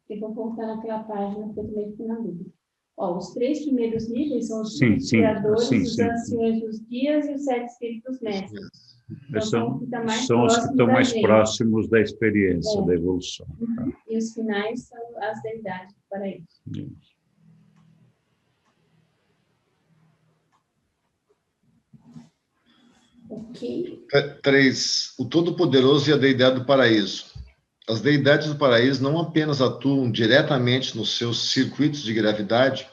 [SPEAKER 2] Eu vou voltar naquela página, porque eu também fico na dúvida. Ó, os 3 primeiros níveis são os criadores, os anciões dos dias e os 7 espíritos mestres. Então,
[SPEAKER 1] são os que estão mais próximos da experiência, da evolução.
[SPEAKER 2] Tá? E os finais são as deidades do paraíso. Ok.
[SPEAKER 3] 3. O Todo-Poderoso e a Deidade do Paraíso. As deidades do paraíso não apenas atuam diretamente nos seus circuitos de gravidade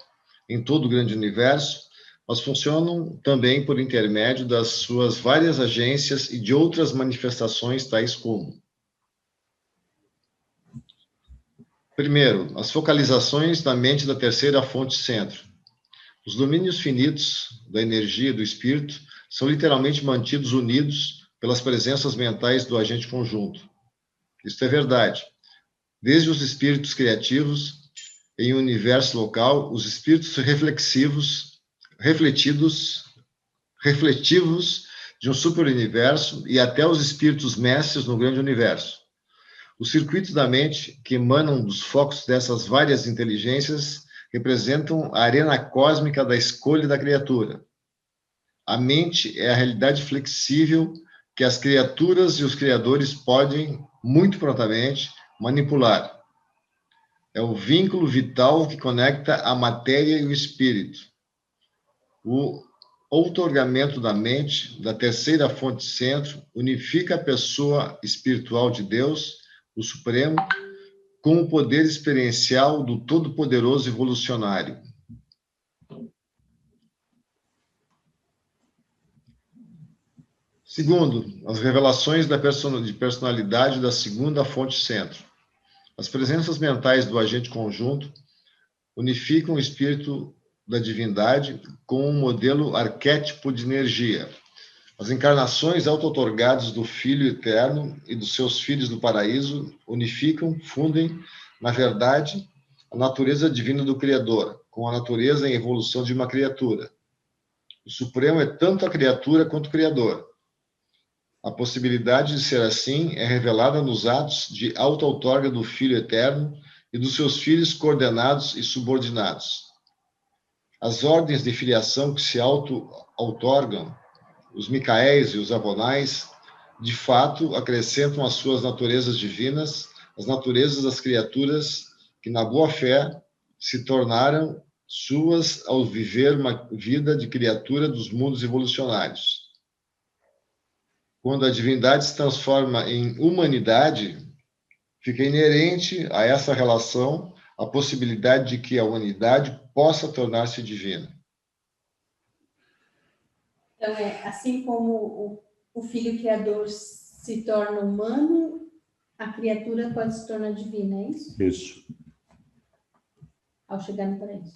[SPEAKER 3] em todo o grande universo, mas funcionam também por intermédio das suas várias agências e de outras manifestações, tais como: primeiro, as focalizações da mente da terceira fonte centro. Os domínios finitos da energia e do espírito são literalmente mantidos unidos pelas presenças mentais do agente conjunto. Isto é verdade. Desde os espíritos criativos, em um universo local, os espíritos refletivos de um superuniverso e até os espíritos mestres no grande universo. Os circuitos da mente que emanam dos focos dessas várias inteligências representam a arena cósmica da escolha da criatura. A mente é a realidade flexível que as criaturas e os criadores podem, muito prontamente, manipular. É o vínculo vital que conecta a matéria e o espírito. O outorgamento da mente, da terceira fonte centro, unifica a pessoa espiritual de Deus, o Supremo, com o poder experiencial do Todo-Poderoso Evolucionário. Segundo, as revelações de personalidade da segunda fonte centro. As presenças mentais do agente conjunto unificam o espírito da divindade com um modelo arquétipo de energia. As encarnações auto-otorgadas do Filho Eterno e dos seus filhos do paraíso unificam, fundem, na verdade, a natureza divina do Criador, com a natureza em evolução de uma criatura. O Supremo é tanto a criatura quanto o Criador. A possibilidade de ser assim é revelada nos atos de auto-outorga do Filho Eterno e dos seus filhos coordenados e subordinados. As ordens de filiação que se auto-outorgam, os Micaéis e os Abonais, de fato, acrescentam às suas naturezas divinas as naturezas das criaturas que, na boa-fé, se tornaram suas ao viver uma vida de criatura dos mundos evolucionários. Quando a divindade se transforma em humanidade, fica inerente a essa relação a possibilidade de que a humanidade possa tornar-se divina.
[SPEAKER 2] Então, assim como o Filho Criador se torna humano, a criatura pode se tornar divina, é isso?
[SPEAKER 1] Isso.
[SPEAKER 2] Ao chegar no paraíso.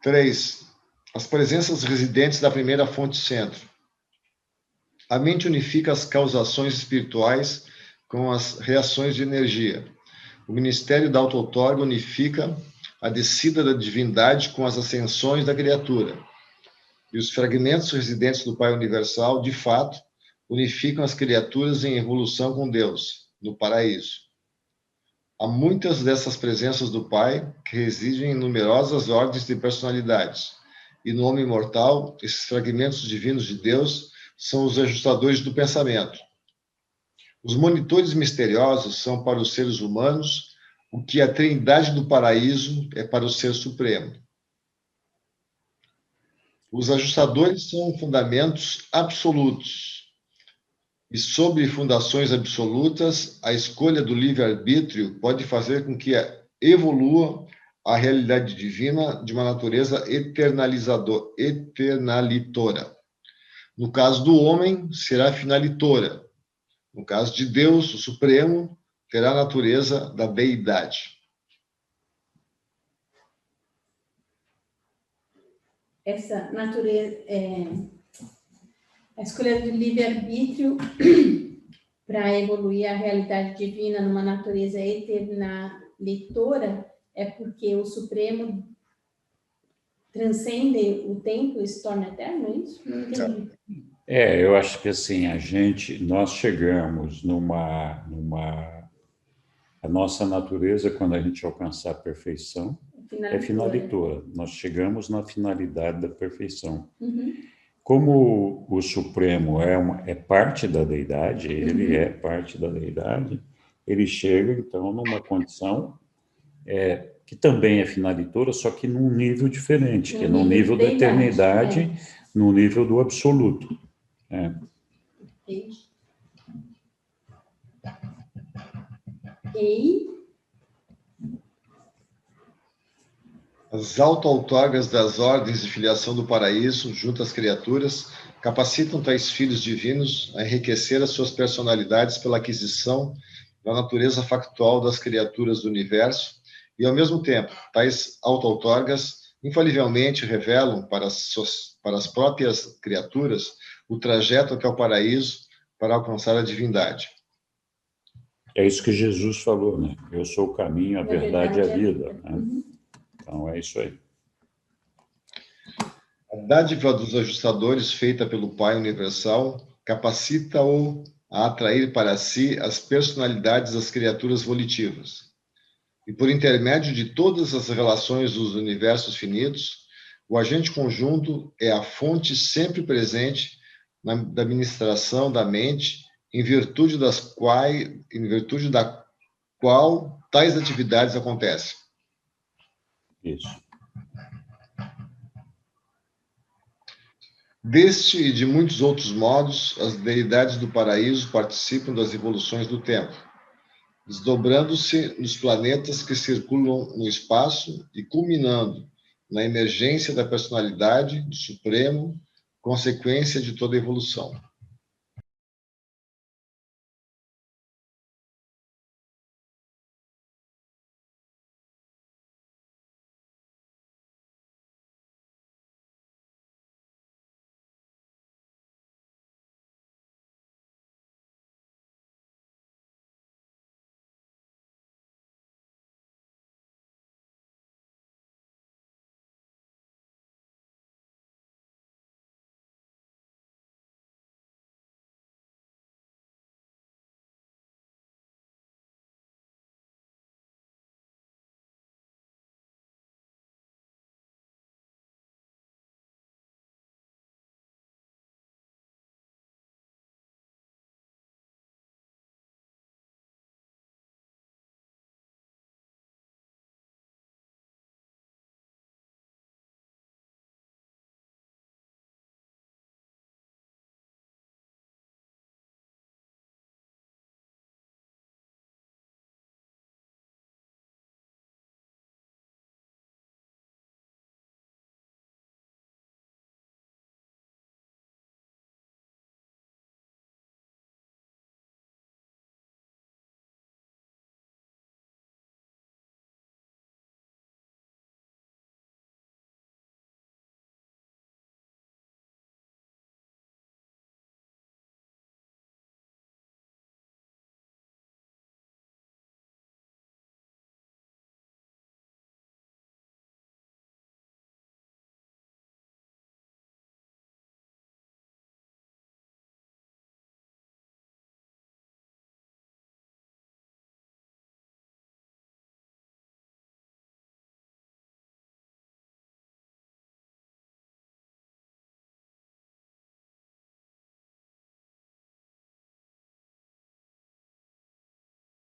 [SPEAKER 3] 3. As presenças residentes da primeira fonte centro. A mente unifica as causações espirituais com as reações de energia. O ministério da auto-outorga unifica a descida da divindade com as ascensões da criatura. E os fragmentos residentes do Pai Universal, de fato, unificam as criaturas em evolução com Deus, no paraíso. Há muitas dessas presenças do Pai que residem em numerosas ordens de personalidades. E no homem mortal, esses fragmentos divinos de Deus são os ajustadores do pensamento. Os monitores misteriosos são para os seres humanos o que a trindade do paraíso é para o Ser Supremo. Os ajustadores são fundamentos absolutos. E sobre fundações absolutas, a escolha do livre-arbítrio pode fazer com que evolua a realidade divina de uma natureza eternalitora. No caso do homem, será finalitora. No caso de Deus, o Supremo, terá a natureza da deidade.
[SPEAKER 2] Essa natureza, a escolha do livre-arbítrio para evoluir a realidade divina numa natureza eternalitora é porque o Supremo transcende o tempo e se torna eterno, é isso? Não entendi.
[SPEAKER 1] Eu acho que assim, nós chegamos a nossa natureza, quando a gente alcançar a perfeição, é finalitora. Nós chegamos na finalidade da perfeição.
[SPEAKER 2] Uhum.
[SPEAKER 1] Como o Supremo é parte da deidade, ele é parte da deidade, ele chega, então, numa condição que também é finalitora, só que num nível diferente, que é no nível da eternidade, no nível do absoluto.
[SPEAKER 3] As auto-outorgas das ordens de filiação do paraíso, junto às criaturas, capacitam tais filhos divinos a enriquecer as suas personalidades pela aquisição da natureza factual das criaturas do universo e, ao mesmo tempo, tais auto-outorgas infalivelmente revelam para as próprias criaturas o trajeto até o paraíso para alcançar a divindade.
[SPEAKER 1] É isso que Jesus falou, né? Eu sou o caminho, a verdade e a vida. Né? Então, é isso aí.
[SPEAKER 3] A dádiva dos ajustadores, feita pelo Pai Universal, capacita-o a atrair para si as personalidades das criaturas volitivas. E por intermédio de todas as relações dos universos finitos, o agente conjunto é a fonte sempre presente da administração da mente, em virtude da qual tais atividades acontecem.
[SPEAKER 1] Isso.
[SPEAKER 3] Deste e de muitos outros modos, as deidades do paraíso participam das evoluções do tempo, desdobrando-se nos planetas que circulam no espaço e culminando na emergência da personalidade do Supremo, consequência de toda evolução.